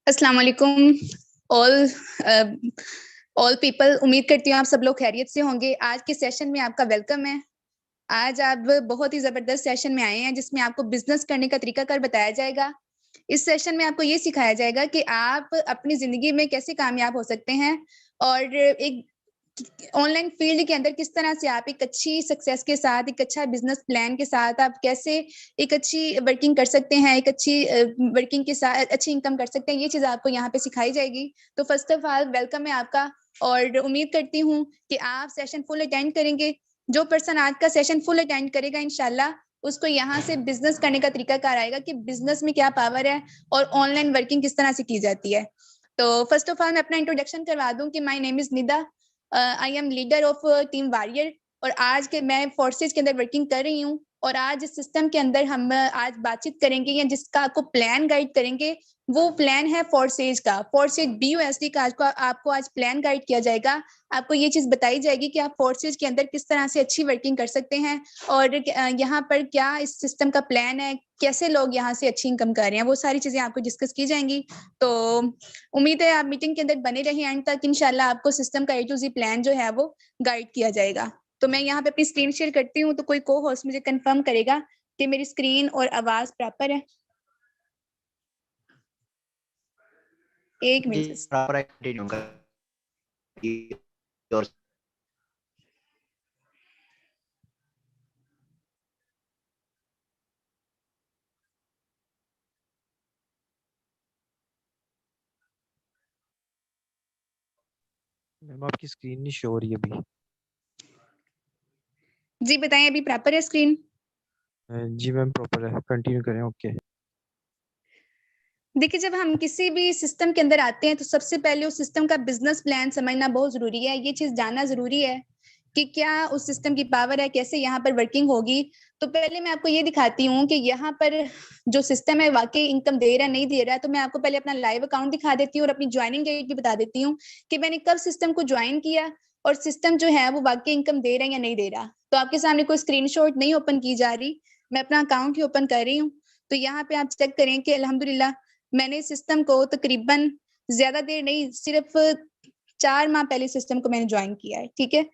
अस्सलाम वालेकुम all all people. उम्मीद करती हूँ आप सब लोग खैरियत से होंगे। आज के सेशन में आपका वेलकम है। आज आप बहुत ही जबरदस्त सेशन में आए हैं जिसमें आपको बिजनेस करने का तरीकाकार बताया जाएगा। इस सेशन में आपको ये सिखाया जाएगा कि आप अपनी जिंदगी में कैसे कामयाब हो सकते हैं और एक ऑनलाइन फील्ड के अंदर किस तरह से आप एक अच्छी सक्सेस के साथ, एक अच्छा बिजनेस प्लान के साथ आप कैसे एक अच्छी वर्किंग कर सकते हैं, एक अच्छी वर्किंग के साथ अच्छी इनकम कर सकते हैं। ये चीज आपको यहाँ पे सिखाई जाएगी। तो फर्स्ट ऑफ ऑल वेलकम है आपका और उम्मीद करती हूँ कि आप सेशन फुल अटेंड करेंगे। जो पर्सन आज का सेशन फुल अटेंड करेगा इंशाल्लाह उसको यहाँ से बिजनेस करने का तरीका कार आएगा कि बिजनेस में क्या पावर है और ऑनलाइन वर्किंग किस तरह से की जाती है। तो फर्स्ट ऑफ ऑल मैं अपना इंट्रोडक्शन करवा दूं कि my name is Nida, I am leader of team warrior और आज के मैं फोर्सेज के अंदर वर्किंग कर रही हूँ। और आज इस सिस्टम के अंदर हम आज बातचीत करेंगे या जिसका आपको प्लान गाइड करेंगे वो प्लान है फोर्सेज का, फोर्सेज BUSD का। आपको आज प्लान गाइड किया जाएगा। आपको ये चीज बताई जाएगी कि आप फोर्सेज के अंदर किस तरह से अच्छी वर्किंग कर सकते हैं और यहाँ पर क्या इस सिस्टम का प्लान है, कैसे लोग यहाँ से अच्छी इनकम कर रहे हैं, वो सारी चीजें आपको डिस्कस की जाएंगी। तो उम्मीद है आप मीटिंग के अंदर बने रहें एंड तक। इंशाल्लाह आपको सिस्टम का A to Z प्लान जो है वो गाइड किया जाएगा। तो मैं यहाँ पे अपनी स्क्रीन शेयर करती हूँ, तो कोई को होस्ट मुझे कंफर्म करेगा कि मेरी स्क्रीन और आवाज प्रॉपर है। एक जी मिनट। प्रॉपर है, कंटिन्यू कर और मैम आपकी स्क्रीन नहीं शो हो रही अभी। जी बताएं, अभी प्रॉपर है स्क्रीन? जी मैम प्रॉपर है, कंटिन्यू करें। ओके देखिए, जब हम किसी भी सिस्टम के अंदर आते हैं तो सबसे पहले उस सिस्टम का बिजनेस प्लान समझना बहुत जरूरी है। ये चीज जानना जरूरी है कि क्या उस सिस्टम की पावर है, कैसे यहाँ पर वर्किंग होगी। तो पहले मैं आपको ये दिखाती हूँ कि यहाँ पर जो सिस्टम है वाकई इनकम दे रहा है नहीं दे रहा है। तो मैं आपको पहले अपना लाइव अकाउंट दिखा देती हूँ और अपनी ज्वाइनिंग डेट भी बता देती हूँ कि मैंने कब सिस्टम को ज्वाइन किया और सिस्टम जो है वो वाकई इनकम दे रहा है या नहीं दे रहा। तो आपके सामने कोई स्क्रीनशॉट नहीं ओपन की जा रही, मैं अपना अकाउंट ही ओपन कर रही हूँ। तो यहाँ पे आप चेक करें कि अल्हम्दुलिल्लाह मैंने सिस्टम को तकरीबन ज्यादा देर नहीं, सिर्फ 4 माह पहले सिस्टम को मैंने ज्वाइन किया है। ठीक है,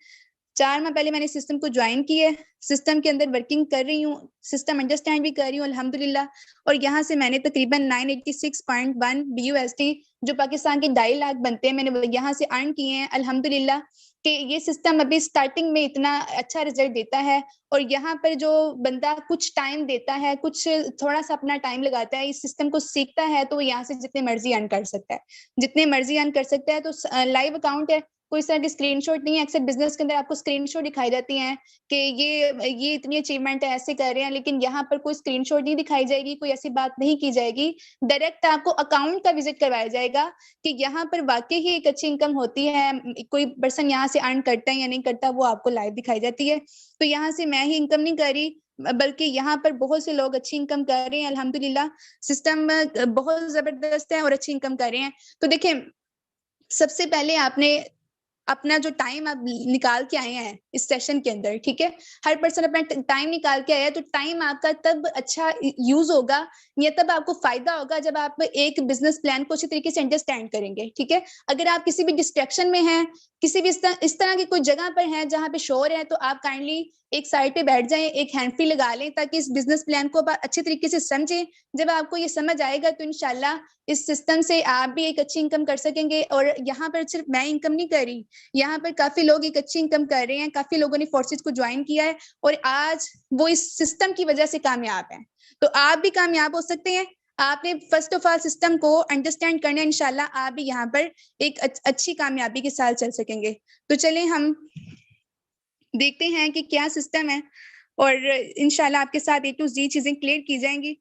4 माह पहले मैंने सिस्टम को ज्वाइन किया है, सिस्टम के अंदर वर्किंग कर रही हूँ, सिस्टम अंडरस्टैंड भी कर रही हूँ अल्हम्दुलिल्लाह। और यहाँ से मैंने तकरीबन 986.1 BUSD जो पाकिस्तान के 2.5 लाख बनते हैं मैंने यहाँ से अर्न किए हैं अल्हम्दुलिल्लाह। कि ये सिस्टम अभी स्टार्टिंग में इतना अच्छा रिजल्ट देता है और यहाँ पर जो बंदा कुछ टाइम देता है, कुछ थोड़ा सा अपना टाइम लगाता है, इस सिस्टम को सीखता है तो यहाँ से जितने मर्जी अर्न कर सकता है, जितने मर्जी अर्न कर सकता है। तो लाइव अकाउंट है, कोई सारी स्क्रीनशॉट नहीं है। अक्सर बिजनेस के अंदर आपको स्क्रीनशॉट दिखाई जाती हैं कि ये इतनी अचीवमेंट है, ऐसे कर रहे हैं, लेकिन यहाँ पर कोई स्क्रीनशॉट नहीं दिखाई जाएगी, कोई ऐसी बात नहीं की जाएगी। डायरेक्ट आपको अकाउंट का विजिट करवाया जाएगा कि यहाँ पर वाकई ही एक अच्छी इनकम होती है, कोई पर्सन यहाँ से अर्न करता है या नहीं करता वो आपको लाइव दिखाई जाती है। तो यहाँ से मैं ही इनकम नहीं कर रही बल्कि यहाँ पर बहुत से लोग अच्छी इनकम कर रहे हैं अल्हम्दुलिल्लाह। सिस्टम बहुत जबरदस्त है और अच्छी इनकम कर रहे हैं। तो देखिए, सबसे पहले आपने अपना जो टाइम आप निकाल के आए हैं इस सेशन के अंदर, ठीक है, हर पर्सन अपना टाइम निकाल के आया है, तो टाइम आपका तब अच्छा यूज होगा या तब आपको फायदा होगा जब आप एक बिजनेस प्लान को अच्छी तरीके से अंडरस्टैंड करेंगे। ठीक है, अगर आप किसी भी डिस्ट्रैक्शन में हैं, किसी भी इस तरह की कोई जगह पर हैं जहां पे शोर है, तो आप काइंडली एक साइड पे बैठ जाएं, एक हैंड फ्री लगा लें ताकि इस बिजनेस प्लान को आप अच्छे तरीके से समझें। जब आपको ये समझ आएगा तो इंशाल्लाह इस सिस्टम से आप भी एक अच्छी इनकम कर सकेंगे। और यहाँ पर सिर्फ मैं इनकम नहीं कर रही, यहाँ पर काफी लोग एक अच्छी इनकम कर रहे हैं, काफी लोगों ने फोर्सेज को ज्वाइन किया है और आज वो इस सिस्टम की वजह से कामयाब हैं। तो आप भी कामयाब हो सकते हैं। आपने फर्स्ट ऑफ ऑल सिस्टम को अंडरस्टैंड करना है, इंशाल्लाह आप भी यहाँ पर एक अच्छी कामयाबी के साथ चल सकेंगे। तो चलें हम देखते हैं कि क्या सिस्टम है और इंशाल्लाह आपके साथ A to Z चीजें क्लियर की जाएंगी।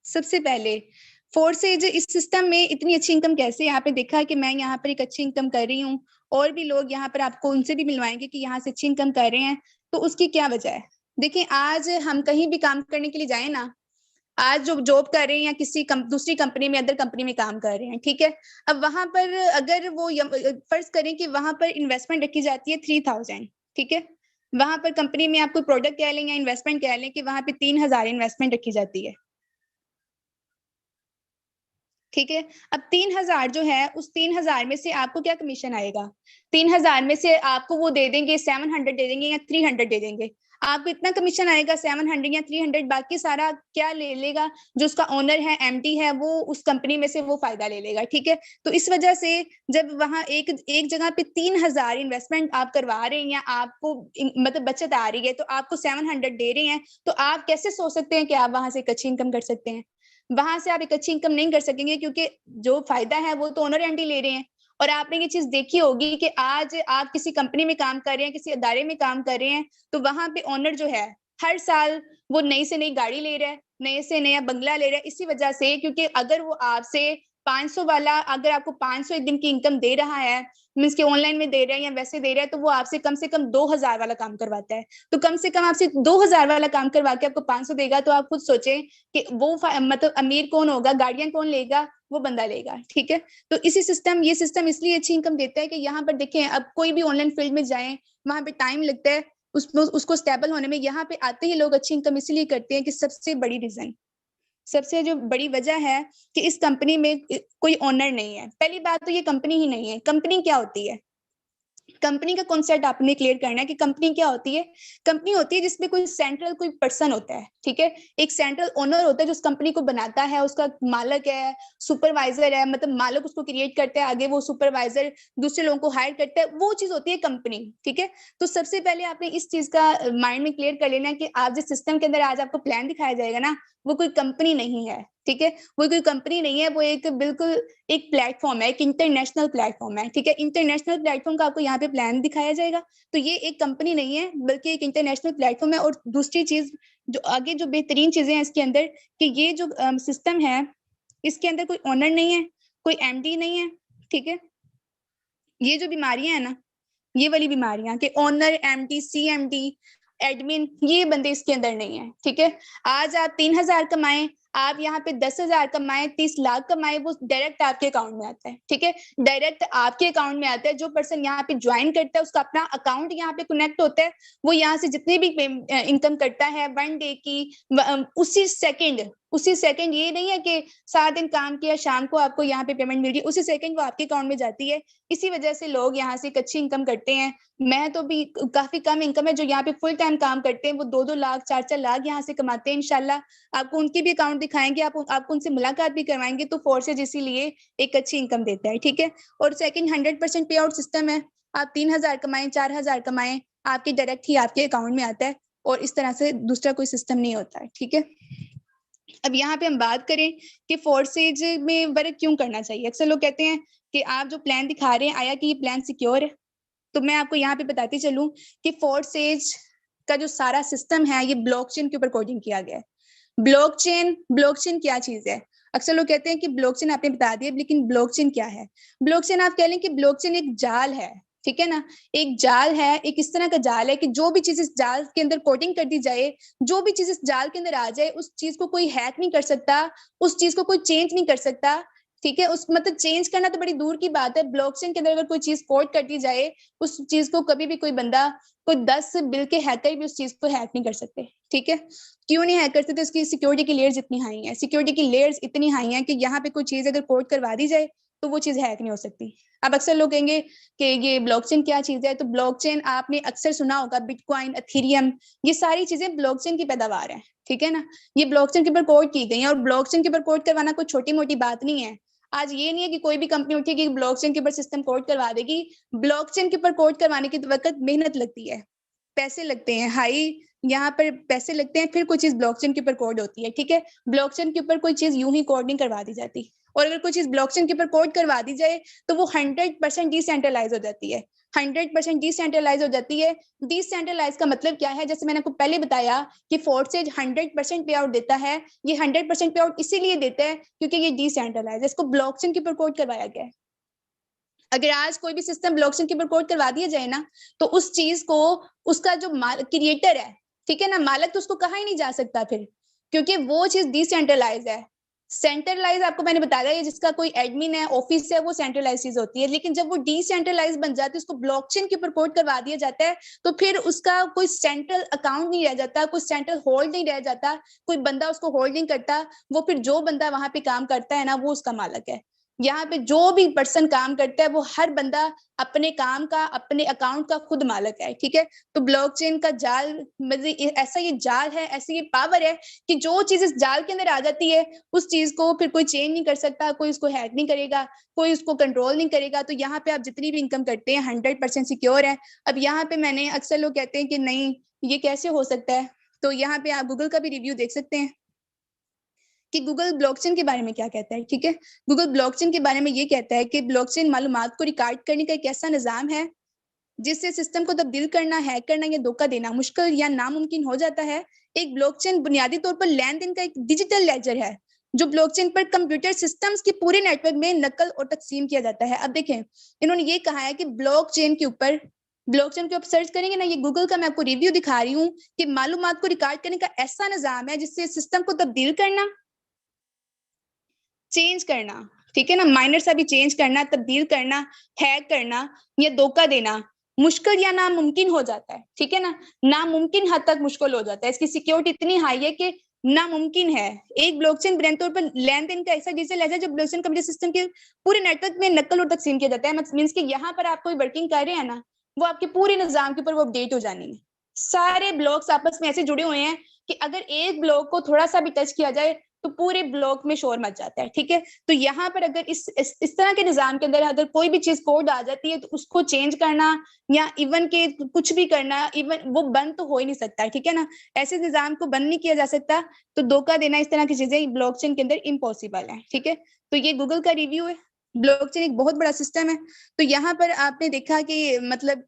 सबसे पहले फोर्सेज इस सिस्टम में इतनी अच्छी इनकम कैसे, यहाँ पे देखा कि मैं यहाँ पर एक अच्छी इनकम कर रही हूँ और भी लोग यहाँ पर आपको उनसे भी मिलवाएंगे कि यहाँ से अच्छी इनकम कर रहे हैं, तो उसकी क्या वजह है। देखिए, आज हम कहीं भी काम करने के लिए जाए ना, आज जो जॉब कर रहे हैं या किसी दूसरी कंपनी में, अदर कंपनी में काम कर रहे हैं, ठीक है। अब वहां पर अगर वो फर्ज करें कि वहां पर इन्वेस्टमेंट रखी जाती है 3000, ठीक है। वहां पर कंपनी में आप कोई प्रोडक्ट कह लें या इन्वेस्टमेंट कह लें कि वहां पे 3000 इन्वेस्टमेंट रखी जाती है, ठीक है। अब 3000 जो है, उस 3000 में से आपको क्या कमीशन आएगा? 3000 में से आपको वो दे देंगे 700 दे देंगे या 300 दे देंगे। आपको इतना कमीशन आएगा 700 या 300, बाकी सारा क्या ले लेगा? जो उसका ओनर है, एमडी है, वो उस कंपनी में से वो फायदा ले लेगा, ठीक है। तो इस वजह से जब वहां एक एक जगह पे 3000 इन्वेस्टमेंट आप करवा रहे हैं या आपको मतलब बचत आ रही है, तो आपको 700 दे रहे हैं, तो आप कैसे सोच सकते हैं कि आप वहां से एक अच्छी इनकम कर सकते हैं? वहां से आप एक अच्छी इनकम नहीं कर सकेंगे, क्योंकि जो फायदा है वो तो ओनर एमडी ले रहे हैं। और आपने ये चीज देखी होगी कि आज आप किसी कंपनी में काम कर रहे हैं, किसी अदारे में काम कर रहे हैं, तो वहां पे ओनर जो है हर साल वो नई से नई गाड़ी ले रहा है, नए से नया बंगला ले रहा है, इसी वजह से। क्योंकि अगर वो आपसे 500 वाला, अगर आपको 500 एक दिन की इनकम दे रहा है, मीन्स के ऑनलाइन में दे रहा है या वैसे दे रहा है, तो वो आपसे कम से कम 2000 वाला काम करवाता है। तो कम से कम आपसे 2000 वाला काम करवा के आपको 500 देगा, तो आप खुद सोचें कि वो मतलब अमीर कौन होगा, गाड़ियां कौन लेगा? वो बंदा लेगा, ठीक है। तो ये सिस्टम इसलिए अच्छी इनकम देता है कि यहाँ पर देखें, अब कोई भी ऑनलाइन फील्ड में जाए, वहां पे टाइम लगता है उसको स्टेबल होने में। यहाँ पे आते ही लोग अच्छी इनकम इसलिए करते हैं कि सबसे जो बड़ी वजह है कि इस कंपनी में कोई ओनर नहीं है। पहली बात तो ये कंपनी ही नहीं है। कंपनी क्या होती है? कंपनी का कॉन्सेप्ट आपने क्लियर करना है कि कंपनी क्या होती है। कंपनी होती है जिसमें कोई सेंट्रल कोई पर्सन होता है, ठीक है। एक सेंट्रल ओनर होता है जो उस कंपनी को बनाता है, उसका मालक है, सुपरवाइजर है, मतलब मालक उसको क्रिएट करता है, आगे वो सुपरवाइजर दूसरे लोगों को हायर करता है, वो चीज होती है कंपनी, ठीक है। तो सबसे पहले आपने इस चीज का माइंड में क्लियर कर लेना है कि आप जिस सिस्टम के अंदर आज आपको प्लान दिखाया जाएगा ना, वो कोई कंपनी नहीं है, ठीक है। वो कोई कंपनी नहीं है, वो एक बिल्कुल एक प्लेटफॉर्म है, एक इंटरनेशनल प्लेटफॉर्म है, ठीक है। इंटरनेशनल प्लेटफॉर्म का आपको यहाँ पे प्लान दिखाया जाएगा, तो ये एक कंपनी नहीं है बल्कि एक इंटरनेशनल प्लेटफॉर्म है। और दूसरी चीज जो आगे जो बेहतरीन चीजें हैं इसके अंदर, कि ये जो सिस्टम है, इसके अंदर कोई ओनर नहीं है, कोई एमडी नहीं है, ठीक है। ये जो बीमारियां है ना, ये वाली बीमारियां कि ओनर, एमडी, सीएमडी, एडमिन, ये बंदे इसके अंदर नहीं है, ठीक है। आज आप 3000 कमाएं, आप यहाँ पे 10,000 कमाए, 30 लाख कमाए, वो डायरेक्ट आपके अकाउंट में आता है, ठीक है। डायरेक्ट आपके अकाउंट में आता है। जो पर्सन यहाँ पे ज्वाइन करता है उसका अपना अकाउंट यहाँ पे कनेक्ट होता है, वो यहाँ से जितनी भी इनकम करता है 1 डे की, उसी सेकंड ये नहीं है कि 7 दिन काम किया, शाम को आपको यहाँ पे पेमेंट मिल रही है, उसी सेकंड वो आपके अकाउंट में जाती है। इसी वजह से लोग यहाँ से एक अच्छी इनकम करते हैं। मैं तो भी काफी कम इनकम है जो यहाँ पे फुल टाइम काम करते हैं, वो 2-2 लाख 4-4 लाख यहाँ से कमाते हैं। इंशाल्लाह आपको उनकी भी अकाउंट दिखाएंगे, आपको उनसे मुलाकात भी करवाएंगे। तो फोर्सेज इसीलिए एक अच्छी इनकम देता है, ठीक है। और सेकंड 100% पे आउट सिस्टम है। आप 3000 कमाएं, 4000 कमाएं, आपके डायरेक्ट ही आपके अकाउंट में आता है, और इस तरह से दूसरा कोई सिस्टम नहीं होता है, ठीक है। अब यहाँ पे हम बात करें कि फोर्सेज में वर्क क्यों करना चाहिए। अक्सर लोग कहते हैं कि आप जो प्लान दिखा रहे हैं, आया कि ये प्लान सिक्योर है? तो मैं आपको यहाँ पे बताती चलूं कि फोर्सेज का जो सारा सिस्टम है, ये ब्लॉकचेन के ऊपर कोडिंग किया गया है। ब्लॉकचेन क्या चीज है? अक्सर लोग कहते हैं कि ब्लॉकचेन आपने बता दिया, लेकिन ब्लॉकचेन क्या है? ब्लॉकचेन आप कह लें कि ब्लॉकचेन एक जाल है, ठीक है ना। एक जाल है, एक इस तरह का जाल है कि जो भी चीज इस जाल के अंदर कोडिंग कर दी जाए, जो भी चीज इस जाल के अंदर आ जाए, उस चीज को कोई हैक नहीं कर सकता, उस चीज को कोई चेंज नहीं कर सकता, ठीक है। उस मतलब चेंज करना तो बड़ी दूर की बात है। ब्लॉकचेन के अंदर अगर कोई चीज कोड कर दी जाए, उस चीज को कभी भी कोई बंदा, कोई 10 बिल के हैकर भी उस चीज को हैक नहीं कर सकते, ठीक है। क्यों नहीं हैक कर सकते? उसकी सिक्योरिटी की लेयर्स इतनी हाई है, सिक्योरिटी की लेयर्स इतनी हाई है कि यहाँ पे कोई चीज अगर कोड करवा दी जाए तो वो चीज हैक नहीं हो सकती। अब अक्सर लोग कहेंगे कि ये ब्लॉकचेन क्या चीज है, तो ब्लॉकचेन आपने अक्सर सुना होगा, बिटकॉइन, एथेरियम, ये सारी चीजें ब्लॉकचेन की पैदावार है, ठीक है ना। ये ब्लॉकचेन के ऊपर कोड की गई है, और ब्लॉकचेन के ऊपर कोड करवाना कोई छोटी मोटी बात नहीं है। आज ये नहीं है कि कोई भी कंपनी उठेगी ब्लॉकचेन के ऊपर सिस्टम कोड करवा देगी। ब्लॉकचेन के ऊपर कोड करवाने की वक्त मेहनत लगती है, पैसे लगते हैं, हाई यहाँ पर पैसे लगते हैं, फिर कोई चीज ब्लॉकचेन के ऊपर कोड होती है, ठीक है। ब्लॉकचेन के ऊपर कोई चीज यूं ही कोड नहीं करवा दी जाती। और अगर कोई चीज ब्लॉकचेन के ऊपर कोड करवा दी जाए तो वो 100% डिसेंट्रलाइज हो जाती है। 100% डिसेंट्रलाइज हो जाती है। डिसेंट्रलाइज का मतलब क्या है? जैसे मैंने आपको पहले बताया कि फोर्सेज 100% पे आउट देता है। ये 100% पे आउट इसीलिए देता है क्योंकि ये डिसेंट्रलाइज है, इसको ब्लॉकचेन के ऊपर कोड करवाया गया है। अगर आज कोई भी सिस्टम ब्लॉकचेन के ऊपर कोड करवा दिया जाए ना, तो उस चीज को उसका जो क्रिएटर है, ठीक है ना, मालक, तो उसको कहा ही नहीं जा सकता फिर, क्योंकि वो चीज डिसेंट्रलाइज है। सेंट्रलाइज आपको मैंने बताया ये जिसका कोई एडमिन है, ऑफिस है, वो सेंट्रलाइज चीज होती है। लेकिन जब वो डिसेंट्रलाइज बन जाती है, उसको ब्लॉकचेन के ऊपर कोड करवा दिया जाता है, तो फिर उसका कोई सेंट्रल अकाउंट नहीं रह जाता, कोई सेंट्रल होल्ड नहीं रह जाता, कोई बंदा उसको होल्ड नहीं करता। वो फिर जो बंदा वहां पे काम करता है ना, वो उसका मालिक है। यहाँ पे जो भी पर्सन काम करता है, वो हर बंदा अपने काम का, अपने अकाउंट का खुद मालिक है। ठीक है, तो ब्लॉकचेन का जाल मतलब ऐसा ये जाल है, ऐसी ये पावर है कि जो चीज इस जाल के अंदर आ जाती है, उस चीज को फिर कोई चेंज नहीं कर सकता, कोई उसको हैक नहीं करेगा, कोई उसको कंट्रोल नहीं करेगा। तो यहाँ पे आप जितनी भी इनकम करते हैं 100% सिक्योर है। अब यहाँ पे मैंने अक्सर लोग कहते हैं कि नहीं ये कैसे हो सकता है, तो यहाँ पे आप गूगल का भी रिव्यू देख सकते हैं कि गूगल ब्लॉकचेन के बारे में क्या कहता है। ठीक है, गूगल ब्लॉकचेन के बारे में ये कहता है कि ब्लॉकचेन मालूमात को रिकॉर्ड करने का एक ऐसा निजाम है जिससे सिस्टम को तब्दील करना, हैक करना या धोखा देना मुश्किल या नामुमकिन हो जाता है। एक ब्लॉकचेन बुनियादी तौर पर लेन देन का एक डिजिटल लेजर है जो ब्लॉकचेन पर कंप्यूटर सिस्टम्स के पूरे नेटवर्क में नकल और तकसीम किया जाता है। अब देखें, इन्होंने ये कहा है कि ब्लॉकचेन के ऊपर सर्च करेंगे ना, ये गूगल का मैं आपको रिव्यू दिखा रही हूँ कि मालूमात को रिकॉर्ड करने का ऐसा निजाम है जिससे सिस्टम को तब्दील करना, चेंज करना, ठीक है ना, माइनर सा भी चेंज करना, तब्दील करना, हैक करना या धोखा देना मुश्किल या नामुमकिन हो जाता है। ठीक है ना, नामुमकिन हद तक मुश्किल हो जाता है। इसकी सिक्योरिटी इतनी हाई है कि नामुमकिन है। एक ब्लॉकचेन बुनियादी तौर पर लेन देन का ऐसा डिजिटल लेजर जो ब्लॉकचेन कंप्यूटर सिस्टम के पूरे नेटवर्क में नकल और तकसीम किया जाता है। मींस कि यहाँ पर आप कोई वर्किंग कर रहे हैं ना, वो आपके पूरे निजाम के ऊपर वो अपडेट हो जानी है। सारे ब्लॉक्स आपस में ऐसे जुड़े हुए हैं कि अगर एक ब्लॉक को थोड़ा सा भी टच किया जाए तो पूरे ब्लॉक में शोर मच जाता है। ठीक है, तो यहाँ पर अगर इस तरह के निजाम के अंदर अगर कोई भी चीज कोड आ जाती है तो उसको चेंज करना या इवन के कुछ भी करना, इवन वो बंद तो हो ही नहीं सकता। ठीक है ना, ऐसे निजाम को बंद नहीं किया जा सकता, तो धोखा देना इस तरह की चीजें ब्लॉकचेन के अंदर इम्पॉसिबल है। ठीक है, तो ये गूगल का रिव्यू है। ब्लॉकचेन एक बहुत बड़ा सिस्टम है। तो यहाँ पर आपने देखा कि मतलब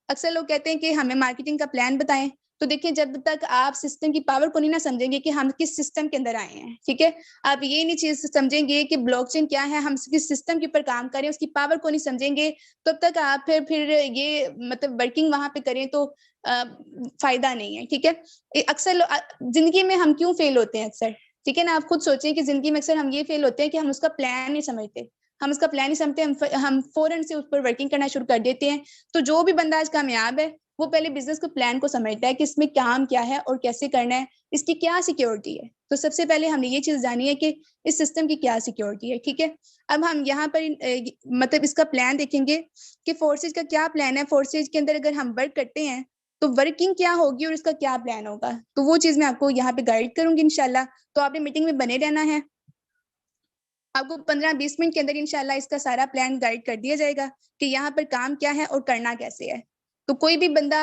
अक्सर लोग कहते हैं कि हमें मार्केटिंग का प्लान बताएं। तो देखिए, जब तक आप सिस्टम की पावर को नहीं ना समझेंगे कि हम किस सिस्टम के अंदर आए हैं, ठीक है, आप ये नहीं चीज समझेंगे कि ब्लॉकचेन क्या है, हम किस सिस्टम के ऊपर काम करें, उसकी पावर को नहीं समझेंगे, तब तक आप फिर ये मतलब वर्किंग वहां पे करें तो फायदा नहीं है। ठीक है, अक्सर जिंदगी में हम क्यों फेल होते हैं अक्सर, ठीक है ना, आप खुद सोचें कि जिंदगी में अक्सर हम ये फेल होते हैं कि हम उसका प्लान नहीं समझते। हम उसका प्लान नहीं समझते, हम फौरन से उस पर वर्किंग करना शुरू कर देते हैं। तो जो भी बंदा आज कामयाब है, वो पहले बिजनेस को प्लान को समझता है कि इसमें काम क्या है और कैसे करना है, इसकी क्या सिक्योरिटी है। तो सबसे पहले हमने ये चीज जानी है कि इस सिस्टम की क्या सिक्योरिटी है। ठीक है, अब हम यहाँ पर मतलब इसका प्लान देखेंगे कि फोर्सेज का क्या प्लान है। फोर्सेज के अंदर अगर हम वर्क करते हैं तो वर्किंग क्या होगी और इसका क्या प्लान होगा, तो वो चीज मैं आपको यहाँ पे गाइड करूंगी इंशाल्लाह। तो आपने मीटिंग में बने रहना है। आपको 15-20 मिनट के अंदर इंशाल्लाह इसका सारा प्लान गाइड कर दिया जाएगा कि यहाँ पर काम क्या है और करना कैसे है। तो कोई भी बंदा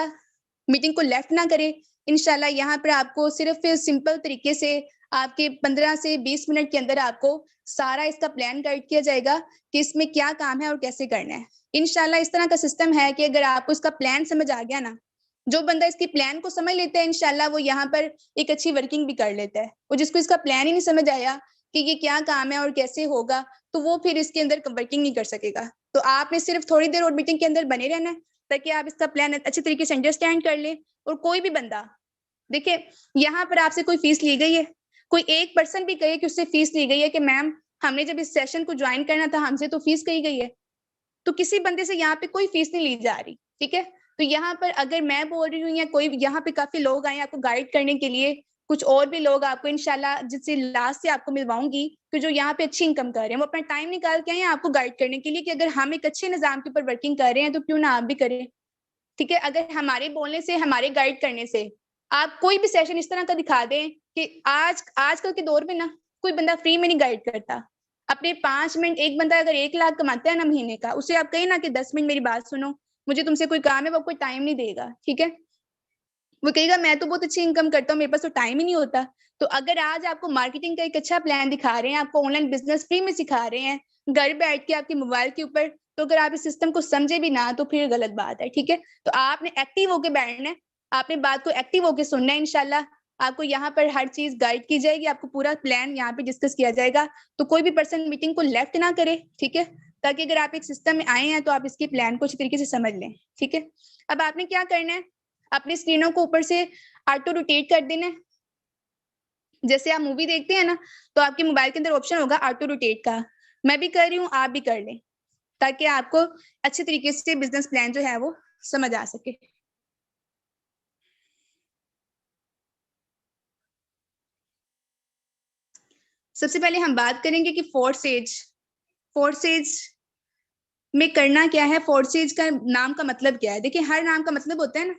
मीटिंग को लेफ्ट ना करे। इंशाल्लाह यहाँ पर आपको सिर्फ सिंपल तरीके से आपके 15 से 20 मिनट के अंदर आपको सारा इसका प्लान गाइड किया जाएगा कि इसमें क्या काम है और कैसे करना है। इंशाल्लाह इस तरह का सिस्टम है कि अगर आपको इसका प्लान समझ आ गया ना, जो बंदा इसकी प्लान को समझ लेता है इंशाल्लाह वो यहाँ पर एक अच्छी वर्किंग भी कर लेता है। और जिसको इसका प्लान ही नहीं समझ आया कि ये क्या काम है और कैसे होगा, तो वो फिर इसके अंदर वर्किंग नहीं कर सकेगा। तो आपने सिर्फ थोड़ी देर और मीटिंग के अंदर बने रहना है ताकि आप इसका प्लान अच्छे तरीके से अंडरस्टैंड कर लें। और कोई भी बंदा देखिए, यहाँ पर आपसे कोई फीस ली गई है, कोई एक पर्सन भी कहे कि उससे फीस ली गई है कि मैम हमने जब इस सेशन को ज्वाइन करना था हमसे तो फीस कही गई है, तो किसी बंदे से यहाँ पे कोई फीस नहीं ली जा रही। ठीक है, तो यहाँ पर अगर मैं बोल रही हूँ या कोई यहाँ पे काफी लोग आए आपको गाइड करने के लिए, कुछ और भी लोग आपको इंशाल्लाह जिससे लास्ट से आपको मिलवाऊंगी कि जो यहाँ पे अच्छी इनकम कर रहे हैं, वो अपना टाइम निकाल के आए आपको गाइड करने के लिए कि अगर हम एक अच्छे निजाम के ऊपर वर्किंग कर रहे हैं तो क्यों ना आप भी करें। ठीक है, अगर हमारे बोलने से, हमारे गाइड करने से आप कोई भी सेशन इस तरह का दिखा दें कि आजकल के दौर में ना कोई बंदा फ्री में नहीं गाइड करता। अपने 5 मिनट, एक बंदा अगर 1 लाख कमाता है ना महीने का, उसे आप कहें ना कि 10 मिनट मेरी बात सुनो, मुझे तुमसे कोई काम है, वो कोई टाइम नहीं देगा। ठीक है, वो कहेगा मैं तो बहुत अच्छी इनकम करता हूँ, मेरे पास तो टाइम ही नहीं होता। तो अगर आज आपको मार्केटिंग का एक अच्छा प्लान दिखा रहे हैं, आपको ऑनलाइन बिजनेस फ्री में सिखा रहे हैं घर बैठ के आपके मोबाइल के ऊपर, तो अगर आप इस सिस्टम को समझे भी ना तो फिर गलत बात है। ठीक है, तो आपने एक्टिव होके बैठना है, आपने बात को एक्टिव होके सुनना है। इंशाल्लाह आपको यहाँ पर हर चीज गाइड की जाएगी, आपको पूरा प्लान यहाँ पे डिस्कस किया जाएगा। तो कोई भी पर्सन मीटिंग को लेफ्ट ना करे। ठीक है, ताकि अगर आप एक सिस्टम में आए हैं तो आप इसके प्लान को अच्छी तरीके से समझ लें। ठीक है, अब आपने क्या करना है, अपनी स्क्रीनों को ऊपर से ऑटो रोटेट कर देना है। जैसे आप मूवी देखते हैं ना, तो आपके मोबाइल के अंदर ऑप्शन होगा ऑटो रोटेट का। मैं भी कर रही हूँ, आप भी कर लें, ताकि आपको अच्छे तरीके से बिजनेस प्लान जो है वो समझ आ सके। सबसे पहले हम बात करेंगे कि फोर्सेज में करना क्या है। फोर्सेज का नाम का मतलब क्या है? देखिए, हर नाम का मतलब होता है ना।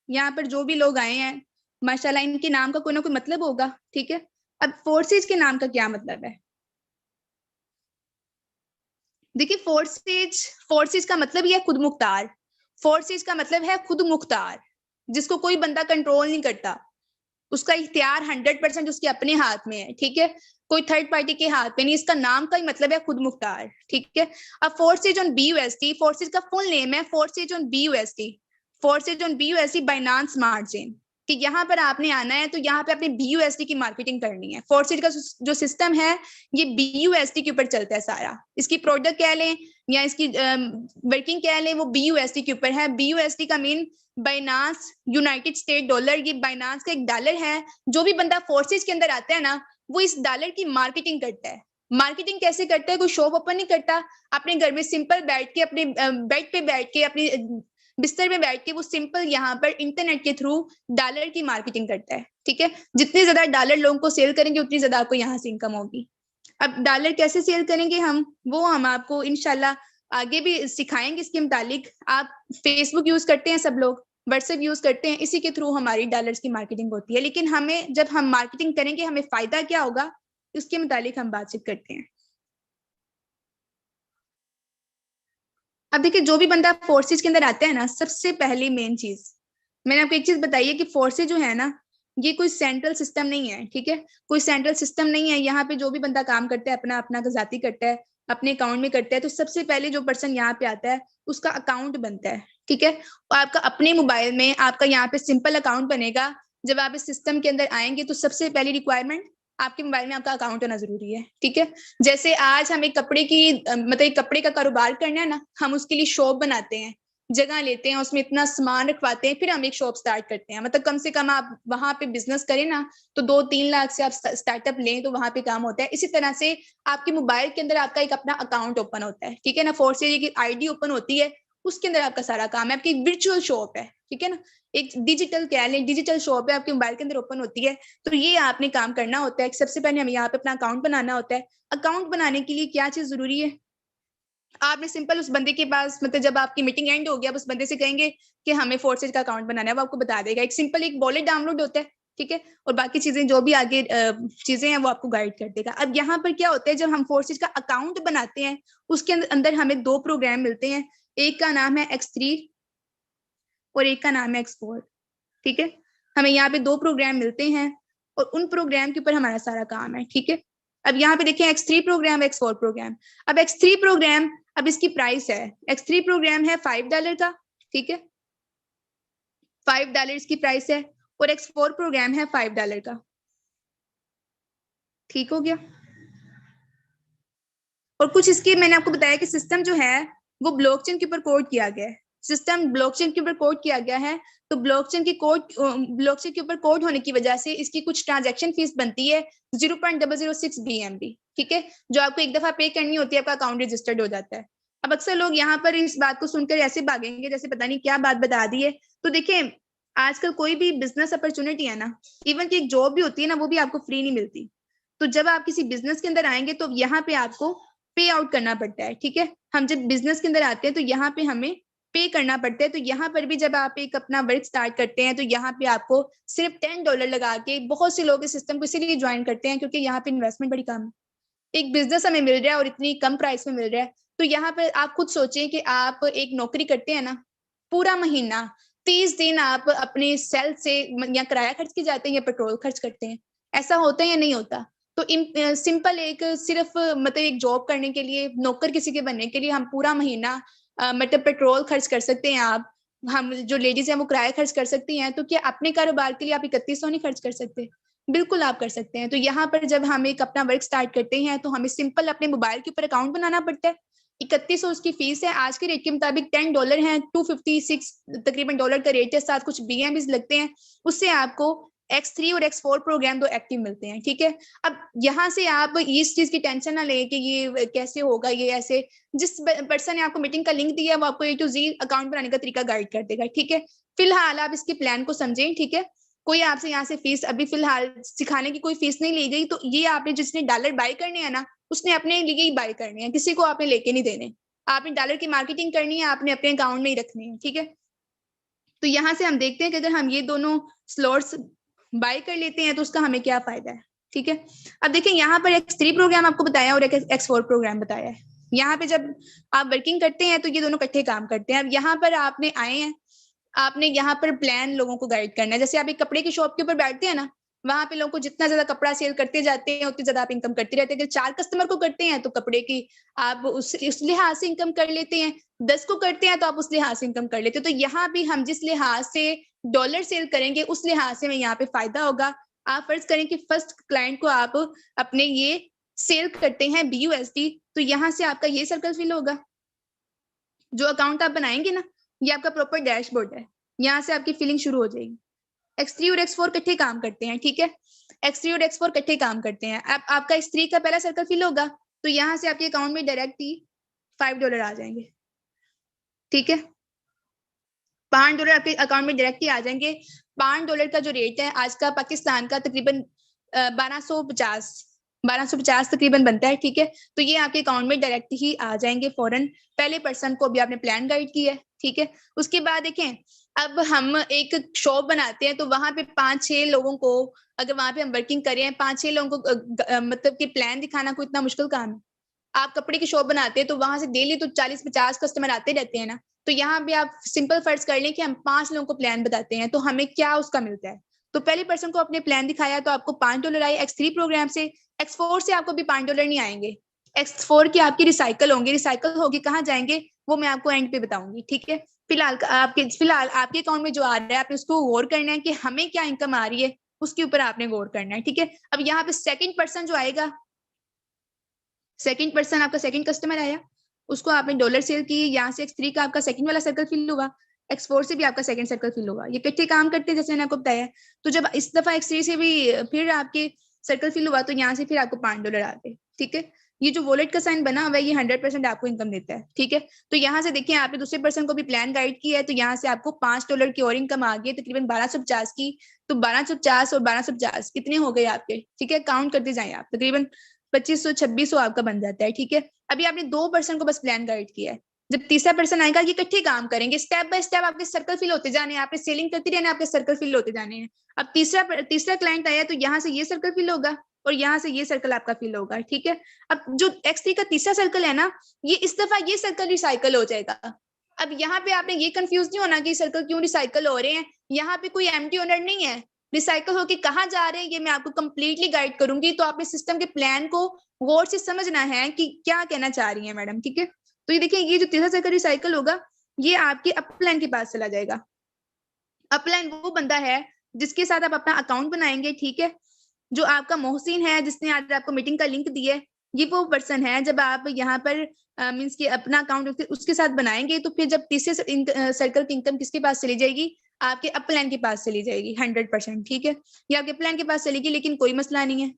यहाँ पर जो भी लोग आए हैं माशाल्लाह, इनके नाम का कोई ना कोई मतलब होगा, ठीक है। अब फोर्सेज के नाम का क्या मतलब है? देखिए, फोर्सेज का मतलब ही है खुद मुख्तार। फोर्सेज का मतलब है खुद मुख्तार, जिसको कोई बंदा कंट्रोल नहीं करता। उसका इख्तियार 100% उसके अपने हाथ में है, ठीक है। कोई थर्ड पार्टी के हाथ में नहीं। इसका नाम का ही मतलब है खुद मुख्तार, ठीक है। अब फोर्सेज ऑन BUSD, फोर्सेज का फुल नेम है forces on BUSD। Forces on BUSD Binance smart chain, कि यहाँ पर आपने आना है तो यहाँ पे अपने BUSD की मार्केटिंग करनी है। फोर्सेज का जो सिस्टम है ये BUSD के ऊपर चलता है सारा। इसकी प्रोडक्ट कह लें या इसकी वर्किंग कह लें, वो BUSD के ऊपर है। BUSD का mean Binance United state dollar. ये बाइनांस का एक डॉलर है। जो भी बंदा फोर्सेज के अंदर आता है ना, वो इस डॉलर की मार्केटिंग करता है। मार्केटिंग कैसे करता है? कोई शॉप ओपन नहीं करता, अपने घर में सिंपल बैठ के, अपने बेड पे बैठ के, अपनी बिस्तर में बैठ के वो सिंपल यहाँ पर इंटरनेट के थ्रू डॉलर की मार्केटिंग करता है, ठीक है। जितने ज्यादा डॉलर लोगों को सेल करेंगे उतनी ज्यादा आपको यहाँ से इनकम होगी। अब डॉलर कैसे सेल करेंगे हम, वो हम आपको इंशाल्लाह आगे भी सिखाएंगे इसके मुतालिक। आप फेसबुक यूज करते हैं सब लोग, व्हाट्सएप यूज करते हैं, इसी के थ्रू हमारी डॉलर्स की मार्केटिंग होती है। लेकिन हमें, जब हम मार्केटिंग करेंगे, हमें फायदा क्या होगा, उसके मुतालिक हम बातचीत करते हैं। अब देखिए, जो भी बंदा फोर्सेज के अंदर आता है ना, सबसे पहली मेन चीज मैंने आपको एक चीज बताई है कि फोर्सेज जो है ना, ये कोई सेंट्रल सिस्टम नहीं है, ठीक है। कोई सेंट्रल सिस्टम नहीं है। यहाँ पे जो भी बंदा काम करता है अपना अपना जाती करता है, अपने अकाउंट में करता है। तो सबसे पहले जो पर्सन यहाँ पे आता है उसका अकाउंट बनता है, ठीक है। और आपका अपने मोबाइल में आपका यहाँ पे सिंपल अकाउंट बनेगा। जब आप इस सिस्टम के अंदर आएंगे तो सबसे पहली रिक्वायरमेंट, आपके मोबाइल में आपका अकाउंट होना जरूरी है, ठीक है। जैसे आज हमें कपड़े की मतलब कपड़े का कारोबार करना है ना, हम उसके लिए शॉप बनाते हैं, जगह लेते हैं, उसमें इतना सामान रखवाते हैं, फिर हम एक शॉप स्टार्ट करते हैं। मतलब कम से कम आप वहां पे बिजनेस करें ना, तो 2-3 लाख से आप स्टार्टअप लें तो वहां पे काम होता है। इसी तरह से आपके मोबाइल के अंदर आपका एक अपना अकाउंट ओपन होता है, ठीक है ना। फोर्सेज की आईडी ओपन होती है, उसके अंदर आपका सारा काम है। आपकी वर्चुअल शॉप है, ठीक है ना। एक डिजिटल कह लें, डिजिटल शॉप है, आपके मोबाइल के अंदर ओपन होती है। तो ये आपने काम करना होता है। सबसे पहले हमें यहाँ पे अपना अकाउंट बनाना होता है। अकाउंट बनाने के लिए क्या चीज जरूरी है? आपने सिंपल उस बंदे के पास, मतलब जब आपकी मीटिंग एंड हो गया, उस बंदे से कहेंगे कि हमें फोर्सेज का अकाउंट बनाना है, वो आपको बता देगा। एक सिंपल एक वॉलेट डाउनलोड होता है, ठीक है। और बाकी चीजें जो भी आगे चीजें हैं वो आपको गाइड कर देगा। अब यहाँ पर क्या होता है, जब हम फोर्सेज का अकाउंट बनाते हैं, उसके अंदर हमें 2 प्रोग्राम मिलते हैं। एक का नाम है X3 और एक का नाम है X4, ठीक है। हमें यहाँ पे 2 प्रोग्राम मिलते हैं और उन प्रोग्राम के ऊपर हमारा सारा काम है, ठीक है। अब यहाँ पे देखें, X3 प्रोग्राम, X4 प्रोग्राम। अब X3 प्रोग्राम, अब इसकी प्राइस है, X3 प्रोग्राम है $5 का, ठीक है। $5 इसकी प्राइस है। और X4 प्रोग्राम है $5 का, ठीक हो गया। और कुछ इसके मैंने आपको बताया कि सिस्टम जो है वो ब्लॉकचेन के ऊपर कोड किया गया है। सिस्टम ब्लॉकचेन के ऊपर कोड किया गया है। तो ब्लॉकचेन के ऊपर कोड होने की वजह से इसकी कुछ ट्रांजैक्शन फीस बनती है 0.006 BNB, ठीक है। जो आपको एक दफा पे करनी होती है, आपका अकाउंट रजिस्टर्ड हो जाता है। अब अक्सर लोग यहाँ पर इस बात को सुनकर ऐसे भागेंगे जैसे पता नहीं क्या बात बता दी है। तो देखिए, आजकल कोई भी बिजनेस अपॉर्चुनिटी है ना, इवन की एक जॉब भी होती है ना, वो भी आपको फ्री नहीं मिलती। तो जब आप किसी बिजनेस के अंदर आएंगे तो यहाँ पे आपको पे आउट करना पड़ता है, ठीक है। हम जब बिजनेस के अंदर आते हैं तो यहाँ पे हमें पे करना पड़ता है। तो यहाँ पर भी जब आप एक अपना वर्क स्टार्ट करते हैं तो यहाँ पे आपको सिर्फ $10 लगा के, बहुत से लोग इस सिस्टम को इसीलिए ज्वाइन करते हैं क्योंकि यहाँ पे इन्वेस्टमेंट बड़ी कम है। एक बिजनेस हमें मिल रहा है और इतनी कम प्राइस में मिल रहा है। तो यहाँ पर आप खुद सोचें कि आप एक नौकरी करते हैं ना, पूरा महीना 30 दिन आप अपने सेल से या किराया खर्च के जाते हैं या पेट्रोल खर्च करते हैं। ऐसा होता है या नहीं होता? तो सिंपल एक सिर्फ मतलब एक जॉब करने के लिए, नौकर किसी के बनने के लिए हम पूरा महीना मतलब पेट्रोल खर्च कर सकते हैं। आप, हम जो लेडीज हैं वो किराया खर्च कर सकती हैं। तो क्या अपने कारोबार के लिए आप 3100 नहीं खर्च कर सकते? बिल्कुल आप कर सकते हैं। तो यहाँ पर जब हम एक अपना वर्क स्टार्ट करते हैं तो हमें सिंपल अपने मोबाइल के ऊपर अकाउंट बनाना पड़ता है। 3100 उसकी फीस है। आज के रेट के मुताबिक $10 है, 256 तकरीबन डॉलर का रेट है, साथ कुछ BNB लगते हैं। उससे आपको X3 और X4 प्रोग्राम दो एक्टिव मिलते हैं, ठीक है। अब यहाँ से आप इस चीज की टेंशन ना लें कि ये कैसे होगा, ये ऐसे, जिस पर्सन ने आपको मीटिंग का लिंक दिया वो आपको A to Z अकाउंट बनाने का तरीका गाइड कर देगा, ठीक है। फिलहाल आप इसके प्लान को समझें, ठीक है। कोई आपसे यहाँ से फीस अभी फिलहाल सिखाने की कोई फीस नहीं ली गई, तो ये आपने जिसने डॉलर बाय करने हैं ना, उसने अपने लिए ही बाय करने हैं, किसी को आपने लेके नहीं देने। आपने डॉलर की मार्केटिंग करनी है, आपने अपने अकाउंट में ही रखनी है, ठीक है। तो यहाँ से हम देखते हैं कि अगर हम ये दोनों स्लॉट्स बाय कर लेते हैं तो उसका हमें क्या फायदा है, ठीक है। अब देखिए यहाँ पर X3 प्रोग्राम आपको बताया और X4 प्रोग्राम बताया है। यहाँ पे जब आप वर्किंग करते हैं तो ये दोनों इकट्ठे काम करते हैं। अब यहाँ पर आपने आए हैं, आपने यहाँ पर प्लान लोगों को गाइड करना है। जैसे आप एक कपड़े की शॉप के ऊपर बैठते हैं ना, वहां पे लोगों को जितना ज्यादा कपड़ा सेल करते जाते हैं उतनी ज्यादा आप इनकम करते रहते हैं। अगर 4 कस्टमर को करते हैं तो कपड़े की आप उस लिहाज से इनकम कर लेते हैं, 10 को करते हैं तो आप उस लिहाज से इनकम कर लेते हैं। तो यहाँ भी हम जिस लिहाज से डॉलर सेल करेंगे उस लिहाज से हमें यहाँ पे फायदा होगा। आप फर्ज करें कि फर्स्ट क्लाइंट को आप अपने ये सेल करते हैं BUSD, तो यहाँ से आपका ये सर्कल फिल होगा। जो अकाउंट आप बनाएंगे ना, ये आपका प्रॉपर डैशबोर्ड है, यहाँ से आपकी फिलिंग शुरू हो जाएगी। X3 और X4 इकट्ठे काम करते हैं, ठीक है। X3 और X4 इकट्ठे काम करते हैं। अब आपका X3 का पहला सर्कल फिल होगा तो यहाँ से आपके अकाउंट में डायरेक्ट ही $5 आ जाएंगे, ठीक है। $5 आपके अकाउंट में डायरेक्ट ही आ जाएंगे। $5 का जो रेट है आज का पाकिस्तान का तकरीबन 1250 तकरीबन बनता है, ठीक है। तो ये आपके अकाउंट में डायरेक्ट ही आ जाएंगे फौरन। पहले पर्सन को भी आपने प्लान गाइड किया है, ठीक है। उसके बाद देखें, अब हम एक शॉप बनाते हैं तो वहां पे 5-6 लोगों को, अगर वहां पे हम वर्किंग कर रहे हैं 5-6 लोगों को मतलब कि प्लान दिखाना कोई इतना मुश्किल काम है। आप कपड़े की शॉप बनाते हैं तो वहां से डेली तो 40-50 कस्टमर आते रहते हैं ना, तो यहाँ पे आप सिंपल फर्ज कर लें कि हम 5 लोगों को प्लान बताते हैं तो हमें क्या उसका मिलता है। तो पहले पर्सन को अपने प्लान दिखाया तो आपको $5 आए X3 प्रोग्राम से। X4 से आपको भी $5 नहीं आएंगे। X4 की आपकी रिसाइकल होंगे, रिसाइकल होगी कहाँ जाएंगे वो मैं आपको एंड पे बताऊंगी, ठीक है। फिलहाल आपके अकाउंट में जो आ रहा है आपने उसको गौर करना है कि हमें क्या इनकम आ रही है, उसके ऊपर आपने गौर करना है, ठीक है। अब यहाँ पे सेकंड पर्सन जो आएगा, सेकंड पर्सन आपका सेकंड कस्टमर आया, उसको आपने डॉलर सेल की, यहाँ से X3 का आपका सेकंड वाला सर्कल फिल हुआ, X4 से भी आपका सेकंड सर्कल फिल होगा। ये इकट्ठे काम करते हैं जैसे मैंने आपको बताया। तो जब इस दफा X3 से भी फिर आपके सर्कल फिल हुआ तो यहाँ से फिर आपको $5 आते, ठीक है। ये जो वॉलेट का साइन बना हुआ है ये 100% आपको इनकम देता है, ठीक है। तो यहाँ से देखिए आपने दूसरे पर्सन को भी प्लान गाइड किया है तो यहाँ से आपको $5 की और इनकम आ गई तकरीबन 1250 की। तो 1250 और 1250 कितने हो गए आपके, ठीक है। काउंट करते जाए आप, तकरीबन 2500-2600 आपका बन जाता है, ठीक है। अभी आपने 2 पर्सन को बस प्लान गाइड किया है। जब तीसरा पर्सन आएगा ये इकट्ठे काम करेंगे, स्टेप बाय स्टेप आपके सर्कल फिल होते जाने हैं, आपने सेलिंग करती रहना, आपके सर्कल फिल होते जाने हैं। अब तीसरा क्लाइंट आया तो यहाँ से ये सर्कल फिल होगा और यहाँ से ये सर्कल आपका फिल होगा, ठीक है। अब जो X3 का तीसरा सर्कल है ना, ये इस दफा ये सर्कल रिसाइकल हो जाएगा। अब यहाँ पे आपने ये कंफ्यूज नहीं होना कि सर्कल क्यों रिसाइकल हो रहे हैं, यहाँ पे कोई एम्प्टी ओनर नहीं है। रिसाइकल होके कहाँ जा रहे हैं ये मैं आपको कंप्लीटली गाइड करूंगी, तो आपने सिस्टम के प्लान को गौर से समझना है कि क्या कहना चाह रही है मैडम, ठीक है। तो ये देखिए ये जो तीसरा सर्कल रिसाइकल होगा ये आपके अपलाइन के पास चला जाएगा। अपलाइन वो बंदा है जिसके साथ आप अपना अकाउंट बनाएंगे, ठीक है। जो आपका मोहसिन है जिसने आज आपको मीटिंग का लिंक दिया है, ये वो पर्सन है। जब आप यहाँ पर मींस कि अपना अकाउंट उसके साथ बनाएंगे तो फिर जब तीसरे सर्कल की इनकम किसके पास चली जाएगी, आपके अपलाइन के पास चली जाएगी 100%, ठीक है। ये आपके प्लान के पास चलेगी, लेकिन कोई मसला नहीं है।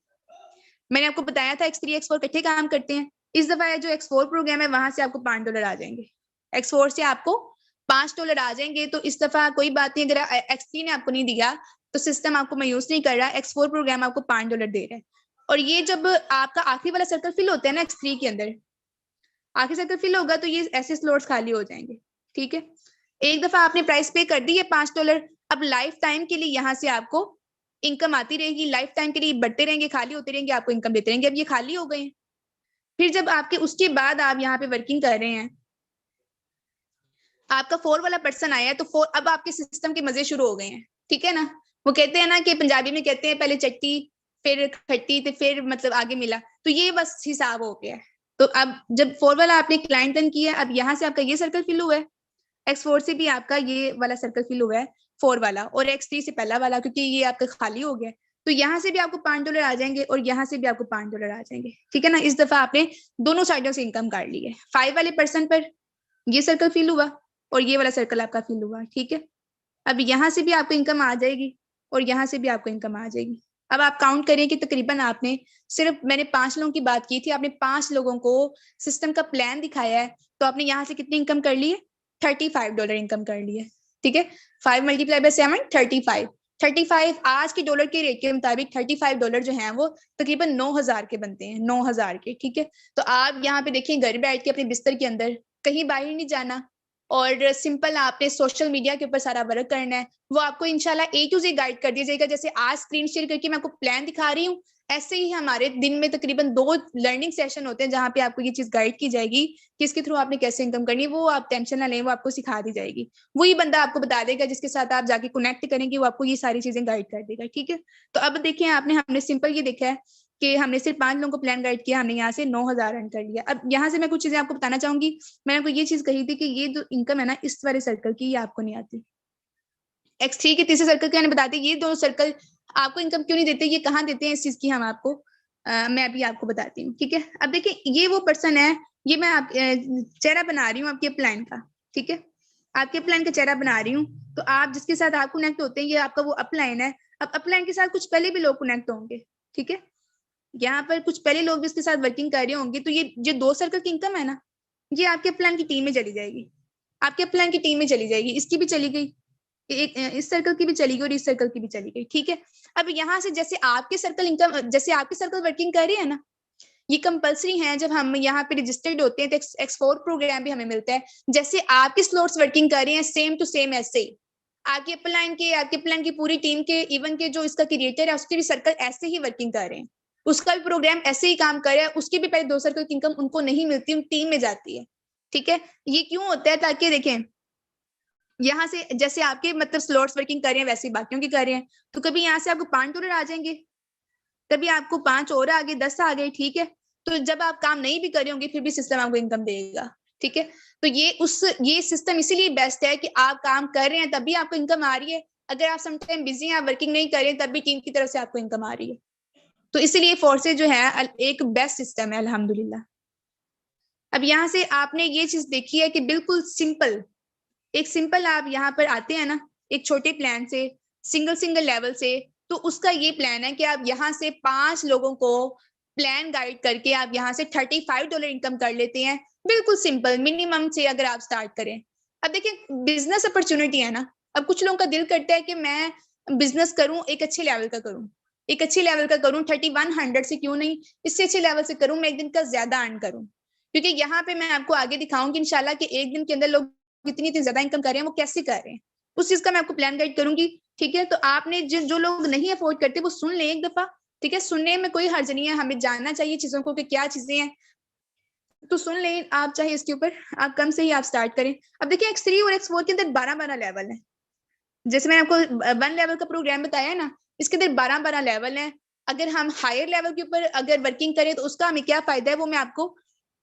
मैंने आपको बताया था X3 X4 इकट्ठे काम करते हैं। इस दफा जो X4 प्रोग्राम है वहां से आपको $5 आ जाएंगे, X4 से आपको $5 आ जाएंगे। तो इस दफा कोई बात नहीं, अगर X3 ने आपको नहीं दिया तो सिस्टम आपको मायूस नहीं कर रहा, X4 प्रोग्राम आपको $5 दे रहा है। और ये जब आपका आखिरी वाला सर्कल फिल होता है ना X3 के अंदर, आखिरी सर्कल फिल होगा तो ये ऐसे स्लॉट्स खाली हो जाएंगे, ठीक है। एक दफा आपने प्राइस पे कर दी है $5, अब लाइफ टाइम के लिए यहाँ से आपको इनकम आती रहेगी, लाइफ टाइम के लिए बढ़ते रहेंगे, खाली होते रहेंगे, आपको इनकम देते रहेंगे। अब ये खाली हो गए हैं, फिर जब आपके उसके बाद आप यहाँ पे वर्किंग कर रहे हैं, आपका 4 वाला पर्सन आया है तो 4 अब आपके सिस्टम के मजे शुरू हो गए हैं, ठीक है ना। वो कहते हैं ना कि पंजाबी में कहते हैं पहले चट्टी फिर खट्टी तो फिर मतलब आगे मिला, तो ये बस हिसाब हो गया है। तो अब जब 4 वाला आपने क्लाइंट डन किया, अब यहाँ से आपका ये सर्कल फिल हुआ है, X4 से भी आपका ये वाला सर्कल फिल हुआ है 4 वाला, और X3 से पहला वाला क्योंकि ये आपका खाली हो गया। तो यहाँ से भी आपको $5 आ जाएंगे और यहाँ से भी आपको $5 आ जाएंगे, ठीक है ना। इस दफा आपने दोनों साइडों से इनकम काट ली है। 5 वाले पर्सन पर ये सर्कल फिल हुआ और ये वाला सर्कल आपका फिल हुआ, ठीक है। अब यहाँ से भी आपको इनकम आ जाएगी और यहाँ से भी आपको इनकम आ जाएगी। अब आप काउंट करें कि तकरीबन आपने सिर्फ, मैंने 5 लोगों की बात की थी, आपने 5 लोगों को सिस्टम का प्लान दिखाया है, तो आपने यहाँ से कितनी इनकम कर ली है? $35 इनकम कर ली है। ठीक है, 5 × 7 35 आज के डॉलर के रेट के मुताबिक $35 जो है वो तकरीबन 9,000 के बनते हैं, 9,000 के। ठीक है, तो आप यहाँ पे देखिए घर बैठ के अपने बिस्तर के अंदर, कहीं बाहर नहीं जाना, और सिंपल आपने सोशल मीडिया के ऊपर सारा वर्क करना है, वो आपको इंशाल्लाह A to Z गाइड कर दिया जाएगा। जैसे आज स्क्रीन शेयर करके मैं आपको प्लान दिखा रही हूँ, ऐसे ही हमारे दिन में तकरीबन 2 लर्निंग सेशन होते हैं जहाँ पे आपको ये चीज गाइड की जाएगी कि इसके थ्रू आपने कैसे इनकम करनी है। वो आप टेंशन ना लें, वो आपको सिखा दी जाएगी। वही बंदा आपको बता देगा जिसके साथ आप जाके कनेक्ट करेंगे, वो आपको ये सारी चीजें गाइड कर देगा। ठीक है, तो अब देखिए हमने सिंपल ये देखा है कि हमने सिर्फ 5 लोगों को प्लान गाइड किया, हमने यहाँ से 9,000 अर्न कर लिया। अब यहाँ से मैं कुछ चीजें आपको बताना चाहूंगी। मैंने आपको ये चीज कही थी कि ये जो इनकम है ना इस वाले सर्कल की, ये आपको नहीं आती। X3 के तीसरे सर्कल के मैंने बताते, ये दो सर्कल आपको इनकम क्यों नहीं देते, ये कहाँ देते हैं, इस चीज की हम आपको मैं अभी आपको बताती हूँ। ठीक है, अब देखिए ये वो पर्सन है, ये मैं आप चेहरा बना रही हूँ आपके प्लान का। ठीक है, आपके प्लान का चेहरा बना रही हूँ, तो आप जिसके साथ आप कनेक्ट होते हैं, ये आपका वो अपलाइन है। अब अपलाइन के साथ कुछ पहले भी लोग कनेक्ट होंगे। ठीक है, यहाँ पर कुछ पहले लोग भी इसके साथ वर्किंग कर रहे होंगे, तो ये जो 2 सर्कल की इनकम है ना, ये आपके प्लान की टीम में चली जाएगी, आपके प्लान की टीम में चली जाएगी। इसकी भी चली गई, एक इस सर्कल की भी चली गई और इस सर्कल की भी चली गई। ठीक है, अब यहाँ से जैसे आपके सर्कल इनकम, जैसे आपके सर्कल वर्किंग कर रही है ना, ये कंपलसरी है। जब हम यहाँ पे रजिस्टर्ड होते हैं तो X4 प्रोग्राम भी हमें मिलता है। जैसे आपके स्लॉट्स वर्किंग कर रहे हैं सेम टू सेम ऐसे ही आपके प्लान की पूरी टीम के, इवन के जो इसका क्रिएटर है उसके भी सर्कल ऐसे ही वर्किंग कर रहे हैं, उसका भी प्रोग्राम ऐसे ही काम कर रहा है। उसकी भी पहले 2 सर्कल की इनकम उनको नहीं मिलती, उन टीम में जाती है। ठीक है, ये क्यों होता है? ताकि देखें यहाँ से जैसे आपके मतलब स्लॉट्स वर्किंग कर रहे हैं वैसे ही बाकियों की कर रहे हैं, तो कभी यहाँ से आपको $5 आ जाएंगे, कभी आपको 5 और आ गए, 10 आ गए। ठीक है, तो जब आप काम नहीं भी कर रहे होंगे फिर भी सिस्टम आपको इनकम देगा। ठीक है, तो ये सिस्टम इसीलिए बेस्ट है कि आप काम कर रहे हैं तभी आपको इनकम आ रही है। अगर आप समटाइम बिजी हैं, आप वर्किंग नहीं कर रहे हैं, तब भी टीम की तरफ से आपको इनकम आ रही है। तो इसलिए फोर्सेज जो है एक बेस्ट सिस्टम है अल्हम्दुलिल्लाह। अब यहाँ से आपने ये चीज देखी है कि बिल्कुल सिंपल आप यहाँ पर आते हैं ना एक छोटे प्लान से, सिंगल लेवल से, तो उसका ये प्लान है कि आप यहाँ से 5 लोगों को प्लान गाइड करके आप यहाँ से $35 इनकम कर लेते हैं। बिल्कुल सिंपल, मिनिमम से अगर आप स्टार्ट करें। अब देखिए बिजनेस अपॉर्चुनिटी है ना, अब कुछ लोगों का दिल करता है कि मैं बिजनेस करूं, एक अच्छे लेवल का करूं, 3100 से क्यों नहीं, इससे अच्छे लेवल से करूं, मैं एक दिन का ज्यादा अर्न करूं। क्योंकि यहाँ पे मैं आपको आगे दिखाऊंगी इंशाल्लाह कि एक दिन के अंदर लोग इतनी ज्यादा इनकम कर रहे हैं, वो कैसे कर रहे हैं, उस चीज का मैं आपको प्लान गाइड करूंगी। ठीक है, तो आपने जो लोग नहीं अफोर्ड करते वो सुन लें एक दफा। ठीक है, सुनने में कोई हर्ज नहीं है, हमें जानना चाहिए चीजों को कि क्या चीजें हैं, तो सुन लें आप। चाहे इसके ऊपर आप कम से ही आप स्टार्ट करें। अब देखिए X3 और X4 के अंदर 12 लेवल है। जैसे मैंने आपको 1 लेवल का प्रोग्राम बताया है ना, इसके अंदर 12 लेवल है। अगर हम हायर लेवल के ऊपर अगर वर्किंग करें तो उसका हमें क्या फायदा है, वो मैं आपको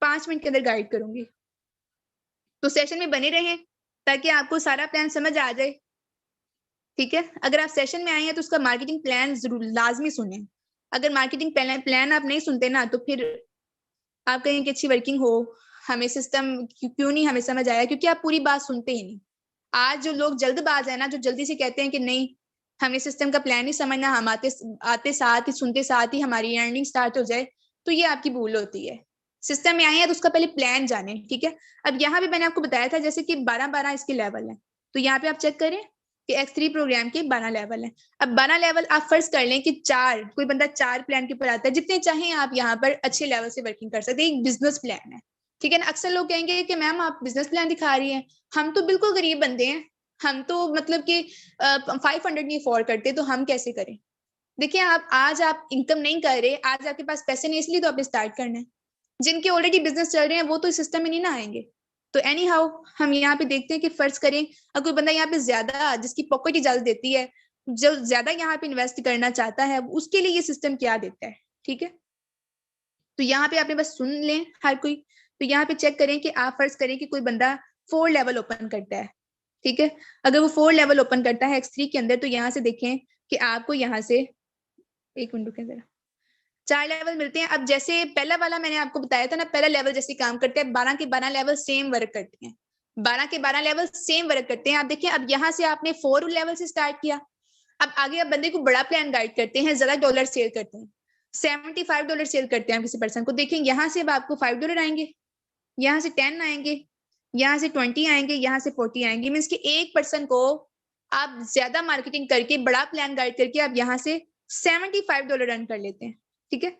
5 मिनट के अंदर गाइड करूंगी। तो सेशन में बने रहें ताकि आपको सारा प्लान समझ आ जाए। ठीक है, अगर आप सेशन में आए हैं तो उसका मार्केटिंग प्लान जरूर लाजमी सुने। अगर मार्केटिंग प्लान आप नहीं सुनते ना, तो फिर आप कहें कि अच्छी वर्किंग हो, हमें सिस्टम क्यों नहीं हमें समझ आया, क्योंकि आप पूरी बात सुनते ही नहीं। आज जो लोग जल्दबाज है ना, जो जल्दी से कहते हैं कि नहीं हमें सिस्टम का प्लान ही समझना, हम आते साथ ही सुनते साथ ही हमारी अर्निंग स्टार्ट हो जाए, तो ये आपकी भूल होती है। सिस्टम में आए हैं तो उसका पहले प्लान जाने। ठीक है, अब यहाँ भी मैंने आपको बताया था जैसे कि 12 इसके लेवल है, तो यहाँ पे आप चेक करें कि X3 प्रोग्राम के 12 लेवल है। अब 12 लेवल आप फर्ज कर लें कि कोई बंदा 4 प्लान के ऊपर आता है, जितने चाहें आप यहाँ पर अच्छे लेवल से वर्किंग कर सकते हैं। एक बिजनेस प्लान है। ठीक है ना, अक्सर लोग कहेंगे कि मैम आप बिजनेस प्लान दिखा रही हैं, हम तो बिल्कुल गरीब बंदे हैं, हम तो मतलब कि 500 नहीं अफोर्ड करते, तो हम कैसे करें। देखिए आज आप इनकम नहीं कर रहे, आज आपके पास पैसे नहीं, इसलिए तो आपने स्टार्ट करना है। जिनके ऑलरेडी बिजनेस चल रहे हैं वो तो इस सिस्टम में नहीं ना आएंगे। तो एनी हाउ हम यहाँ पे देखते हैं कि फर्ज करें अगर कोई बंदा यहाँ पे ज्यादा, जिसकी पॉकेट इजाजत देती है, जो ज्यादा यहाँ पे इन्वेस्ट करना चाहता है, उसके लिए ये सिस्टम क्या देता है। ठीक है, तो यहाँ पे आपने बस सुन लें हर कोई। तो यहाँ पे चेक करें कि आप फर्ज करें कि कोई बंदा 4 लेवल ओपन करता है। ठीक है, अगर वो 4 लेवल ओपन करता है X3 के अंदर, तो यहाँ से देखें कि आपको यहाँ से एक मिनट रुकें जरा, 4 लेवल मिलते हैं। अब जैसे पहला वाला मैंने आपको बताया था ना, पहला लेवल जैसे काम करते हैं, 12 के 12 लेवल सेम वर्क करते हैं, 12 के 12 लेवल सेम वर्क करते हैं। आप देखिए अब यहाँ से आपने 4 लेवल से स्टार्ट किया, अब आगे आप बंदे को बड़ा प्लान गाइड करते हैं, ज्यादा डॉलर सेल करते हैं, $75 सेल करते हैं किसी पर्सन को, देखें यहाँ से अब आपको $5 आएंगे, यहाँ से 10 आएंगे, यहाँ से 20 आएंगे, यहाँ से 40 आएंगे। मीन्स कि एक पर्सन को आप ज्यादा मार्केटिंग करके, बड़ा प्लान गाइड करके आप यहाँ से $75 अर्न कर लेते हैं, ठीक है,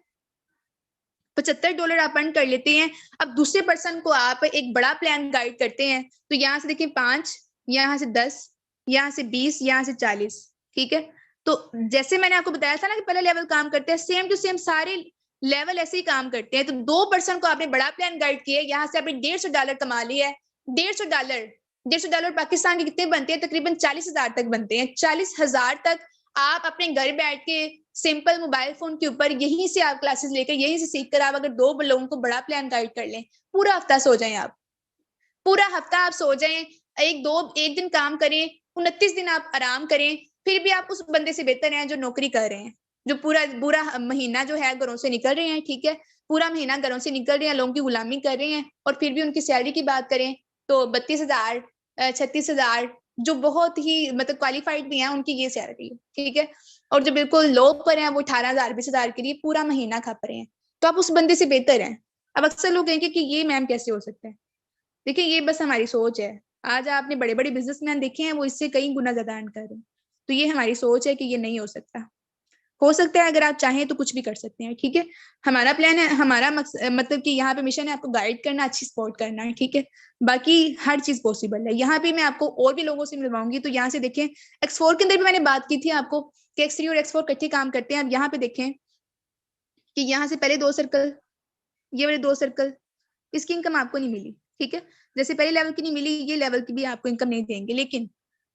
$75 आप अर्न कर लेते हैं। अब दूसरे पर्सन को आप एक बड़ा प्लान गाइड करते हैं, तो यहाँ से देखिए 5, यहाँ से 10, यहाँ से 20, यहाँ से 40, ठीक है। तो जैसे मैंने आपको बताया था ना कि पहला लेवल काम करते हैं, सेम टू सेम सारे लेवल ऐसे ही काम करते हैं। तो 2% को आपने बड़ा प्लान गाइड किया, यहाँ से आपने $150 कमा लिया है। $150 पाकिस्तान के कितने बनते हैं? तकरीबन 40,000 तक बनते हैं। 40,000 तक आप अपने घर बैठ के सिंपल मोबाइल फोन के ऊपर यहीं से आप क्लासेस लेकर, यहीं से सीखकर आप अगर 2 लोगों को बड़ा प्लान गाइड कर लें, पूरा हफ्ता सो जाएं आप, पूरा हफ्ता आप सो जाएं, एक दिन काम करें, 29 दिन आप आराम करें, फिर भी आप उस बंदे से बेहतर हैं जो नौकरी कर रहे हैं, जो पूरा महीना जो है घरों से निकल रहे हैं, ठीक है, पूरा महीना घरों से निकल रहे हैं, लोगों की गुलामी कर रहे हैं, और फिर भी उनकी सैलरी की बात करें तो 32,000, 36,000, जो बहुत ही मतलब क्वालिफाइड भी हैं उनकी ये सैलरी है, ठीक है, और जो बिल्कुल लो पर हैं वो 18,000, 20,000 के लिए पूरा महीना खप रहे हैं। तो आप उस बंदे से बेहतर हैं। अब अक्सर लोग कहेंगे कि ये मैम कैसे हो सकता है? देखिए, ये बस हमारी सोच है। आज आपने बड़े बड़े बिजनेसमैन देखे हैं, वो इससे कई गुना ज्यादा अर्न कर रहे हैं। तो ये हमारी सोच है कि ये नहीं हो सकता। हो सकता है, अगर आप चाहें तो कुछ भी कर सकते हैं, ठीक है। हमारा प्लान है, हमारा मतलब कि यहाँ पे मिशन है आपको गाइड करना, अच्छी सपोर्ट करना है, ठीक है। बाकी हर चीज पॉसिबल है। यहाँ पे मैं आपको और भी लोगों से मिलवाऊंगी। तो यहाँ से देखें, X4 के अंदर भी मैंने बात की थी आपको कि X3 और X4 इकट्ठे काम करते हैं। अब यहाँ पे देखें कि यहाँ से पहले 2 सर्कल, ये वाले 2 सर्कल, इसकी इनकम आपको नहीं मिली, ठीक है। जैसे पहले लेवल की नहीं मिली, ये लेवल की भी आपको इनकम नहीं देंगे। लेकिन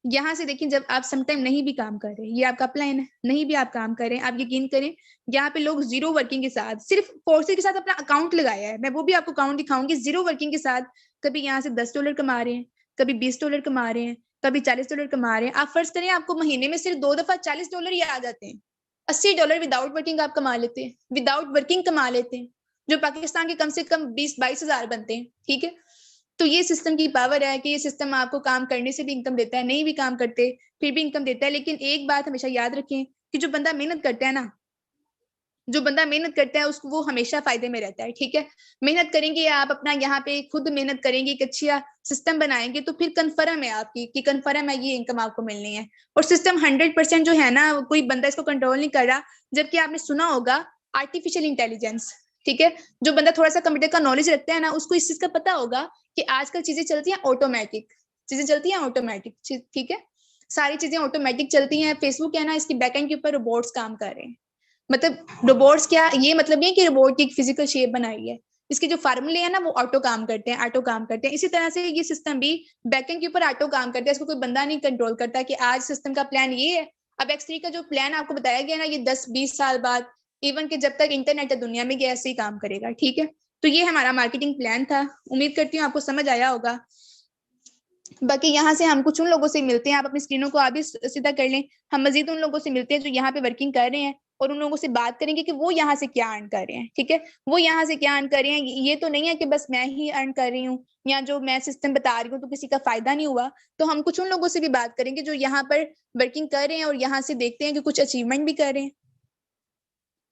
यहाँ से देखिए, जब आप समटाइम नहीं भी काम कर रहे, ये आपका प्लान है, नहीं भी आप काम कर रहे हैं, आप यकीन करें, यहाँ पे लोग जीरो वर्किंग के साथ, सिर्फ फोर्सेस के साथ अपना अकाउंट लगाया है, मैं वो भी आपको अकाउंट दिखाऊंगी, जीरो वर्किंग के साथ कभी यहाँ से $10 कमा रहे हैं, कभी $20 कमा रहे हैं, कभी $40 कमा रहे हैं। आप फर्ज करें, आपको महीने में सिर्फ 2 दफा $40 ही आ जाते हैं। $80 विदाउट वर्किंग आप कमा लेते हैं, विदाउट वर्किंग कमा लेते हैं, जो पाकिस्तान के कम से कम 20-22 हजार बनते हैं, ठीक है। तो ये सिस्टम की पावर है कि ये सिस्टम आपको काम करने से भी इनकम देता है, नहीं भी काम करते फिर भी इनकम देता है। लेकिन एक बात हमेशा याद रखें कि जो बंदा मेहनत करता है ना, जो बंदा मेहनत करता है उसको, वो हमेशा फायदे में रहता है, ठीक है। मेहनत करेंगे आप, अपना यहाँ पे खुद मेहनत करेंगे, एक अच्छा सिस्टम बनाएंगे, तो फिर कन्फर्म है आपकी कि कन्फर्म है ये इनकम आपको मिलनी है। और सिस्टम 100% जो है ना, कोई बंदा इसको कंट्रोल नहीं कर रहा। जबकि आपने सुना होगा आर्टिफिशियल इंटेलिजेंस, ठीक है, जो बंदा थोड़ा सा कंप्यूटर का नॉलेज रखता है ना, उसको इस चीज का पता होगा कि आजकल चीजें चलती हैं ऑटोमेटिक, चीजें चलती हैं ऑटोमेटिक, ठीक है, सारी चीजें ऑटोमेटिक चलती हैं। फेसबुक है ना, इसकी बैकएंड के ऊपर रोबोट्स काम कर रहे हैं। मतलब रोबोट्स क्या, ये मतलब नहीं है कि रोबोट की एक फिजिकल शेप बनाई है, इसके जो फार्मूले हैं ना वो ऑटो काम करते हैं, ऑटो काम करते हैं। इसी तरह से ये सिस्टम भी बैकएंड के ऊपर ऑटो काम करता है, इसको कोई बंदा नहीं कंट्रोल करता कि आज सिस्टम का प्लान ये है। अब X3 का जो प्लान आपको बताया गया ना, ये 10-20 साल बाद, इवन कि जब तक इंटरनेट है दुनिया में, ये ऐसे ही काम करेगा, ठीक है। तो ये हमारा मार्केटिंग प्लान था, उम्मीद करती हूँ आपको समझ आया होगा। बाकी यहाँ से हम कुछ उन लोगों से मिलते हैं, आप अपनी स्क्रीनों को आगे सीधा कर लें, हम मजीद उन लोगों से मिलते हैं जो यहाँ पे वर्किंग कर रहे हैं, और उन लोगों से बात करेंगे कि वो यहाँ से क्या अर्न कर रहे हैं, ठीक है, वो यहाँ से क्या अर्न कर रहे हैं। ये तो नहीं है कि बस मैं ही अर्न कर रही हूँ या जो मैं सिस्टम बता रही हूँ तो किसी का फायदा नहीं हुआ। तो हम कुछ उन लोगों से भी बात करेंगे जो यहाँ पर वर्किंग कर रहे हैं और यहाँ से देखते हैं कि कुछ अचीवमेंट भी कर रहे हैं।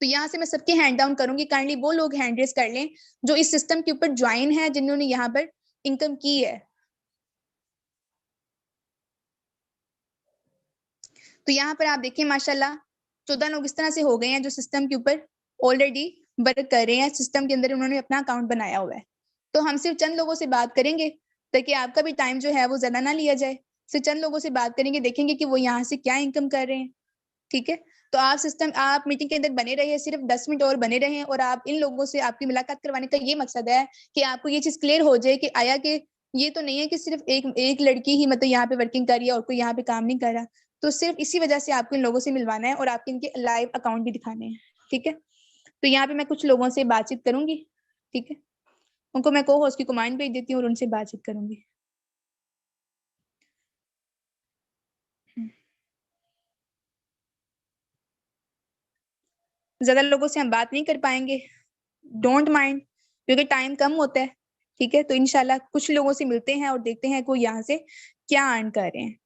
तो यहाँ से मैं सबके हैंड डाउन करूंगी, काइंडली वो लोग हैंड रेस कर लें जो इस सिस्टम के ऊपर ज्वाइन है, जिन्होंने यहाँ पर इनकम की है। तो यहाँ पर आप देखिए माशाल्लाह 14 लोग इस तरह से हो गए हैं जो सिस्टम के ऊपर ऑलरेडी वर्क कर रहे हैं, सिस्टम के अंदर उन्होंने अपना अकाउंट बनाया हुआ है। तो हम सिर्फ चंद लोगों से बात करेंगे ताकि आपका भी टाइम जो है वो ज्यादा ना लिया जाए। सिर्फ चंद लोगों से बात करेंगे, देखेंगे कि वो यहाँ से क्या इनकम कर रहे हैं, ठीक है। तो आप मीटिंग के अंदर बने रहिए, सिर्फ 10 मिनट और बने रहें, और आप इन लोगों से आपकी मुलाकात करवाने का ये मकसद है कि आपको ये चीज क्लियर हो जाए कि आया कि ये तो नहीं है कि सिर्फ एक लड़की ही मतलब यहाँ पे वर्किंग कर रही है और कोई यहाँ पे काम नहीं कर रहा। तो सिर्फ इसी वजह से आपको इन लोगों से मिलवाना है और आपके इनके लाइव अकाउंट भी दिखाने हैं, ठीक है। तो यहाँ पे मैं कुछ लोगों से बातचीत करूंगी, ठीक है, उनको मैं को होस्ट की कमांड भेज देती हूँ और उनसे बातचीत करूंगी। ज्यादा लोगों से हम बात नहीं कर पाएंगे, डोंट माइंड, क्योंकि टाइम कम होता है, ठीक है। तो इंशाल्लाह कुछ लोगों से मिलते हैं और देखते हैं कोई यहाँ से क्या अर्न कर रहे हैं।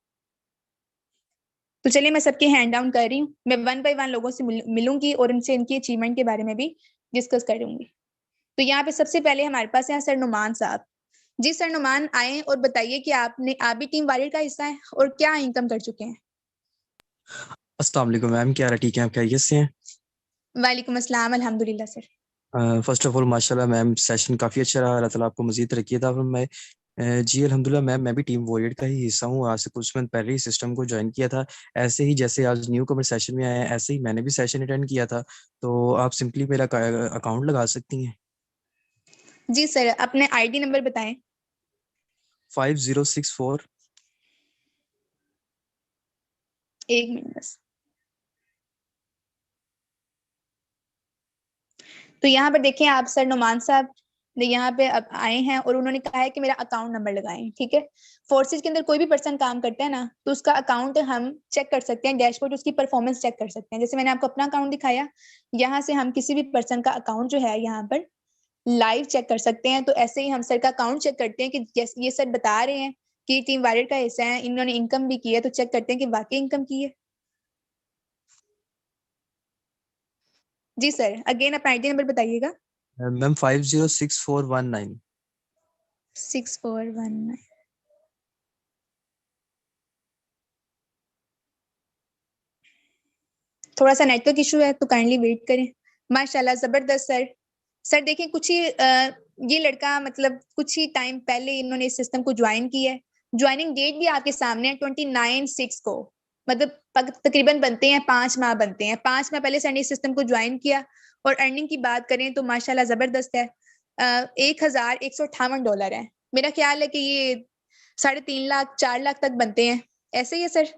तो चलिए मैं सबके हैंड डाउन कर रही हूँ। मैं 1 बाय 1 लोगों से मिलूंगी और उनसे इनकी अचीवमेंट के बारे में भी डिस्कस करूंगी। तो यहाँ पे सबसे पहले हमारे पास है सर नुमान साहब। जी सर नुमान आए और बताइए कि आप भी टीम वॉरियर का हिस्सा है और क्या इनकम कर चुके हैं। अस्सलाम वालेकुम मैम, क्या हाल है? ठीक है, आप खैरियत से हैं? वालेकुम अस्सलाम, अल्हम्दुलिल्लाह सर। फर्स्ट ऑफ ऑल माशाल्लाह मैम, सेशन काफ़ी अच्छा रहा। अल्लाह ताला आपको मज़ीद तरक्की अता फरमाए। जी अल्हम्दुलिल्लाह मैम, मैं भी टीम वॉरियर का ही हिस्सा हूँ। आज से कुछ मंथ पहले ही सिस्टम को ज्वाइन किया था। ऐसे ही जैसे आज न्यू कमर सेशन में आए हैं, ऐसे ही मैंने भी सेशन अटेंड किया था। तो आप सिंपली मेरा अकाउंट लगा सकती हैं। जी सर अपने आईडी नंबर बताएं। 5064। एक मिनट बस। तो यहाँ पर देखिए आप सर नुमान साहब ने यहाँ पे अब आए हैं और उन्होंने कहा है कि मेरा अकाउंट नंबर लगाएं। ठीक है, फोर्सेज के अंदर कोई भी पर्सन काम करता है ना, तो उसका अकाउंट हम चेक कर सकते हैं, डैशबोर्ड उसकी परफॉर्मेंस चेक कर सकते हैं। जैसे मैंने आपको अपना अकाउंट दिखाया, यहाँ से हम किसी भी पर्सन का अकाउंट जो है यहाँ पर लाइव चेक कर सकते हैं। तो ऐसे ही हम सर का अकाउंट चेक करते हैं कि जैसे ये सर बता रहे हैं कि टीम वॉरियर का हिस्सा है, इन्होंने इनकम भी की है, तो चेक करते हैं कि वाकई इनकम की है। जी सर अगेन आप आईडी नंबर बताइएगा। मैम 506419। 6419। थोड़ा सा नेटवर्क इशू है तो काइंडली वेट करें। माशाल्लाह जबरदस्त सर। सर देखिए कुछ ही ये लड़का मतलब कुछ ही टाइम पहले इन्होंने इस सिस्टम को ज्वाइन किया है। ज्वाइनिंग डेट भी आपके सामने है 29/6 को। मतलब तकरीबन बनते हैं 5 माह बनते हैं। 5 माह पहले सर ने इस सिस्टम को ज्वाइन किया। और अर्निंग की बात करें तो माशाल्लाह जबरदस्त है। $1158 है। मेरा ख्याल है कि ये 3.5 लाख 4 लाख तक बनते हैं। ऐसे ही है सर।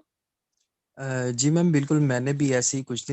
जी मैम बिल्कुल, मैंने भी ऐसे ही कुछ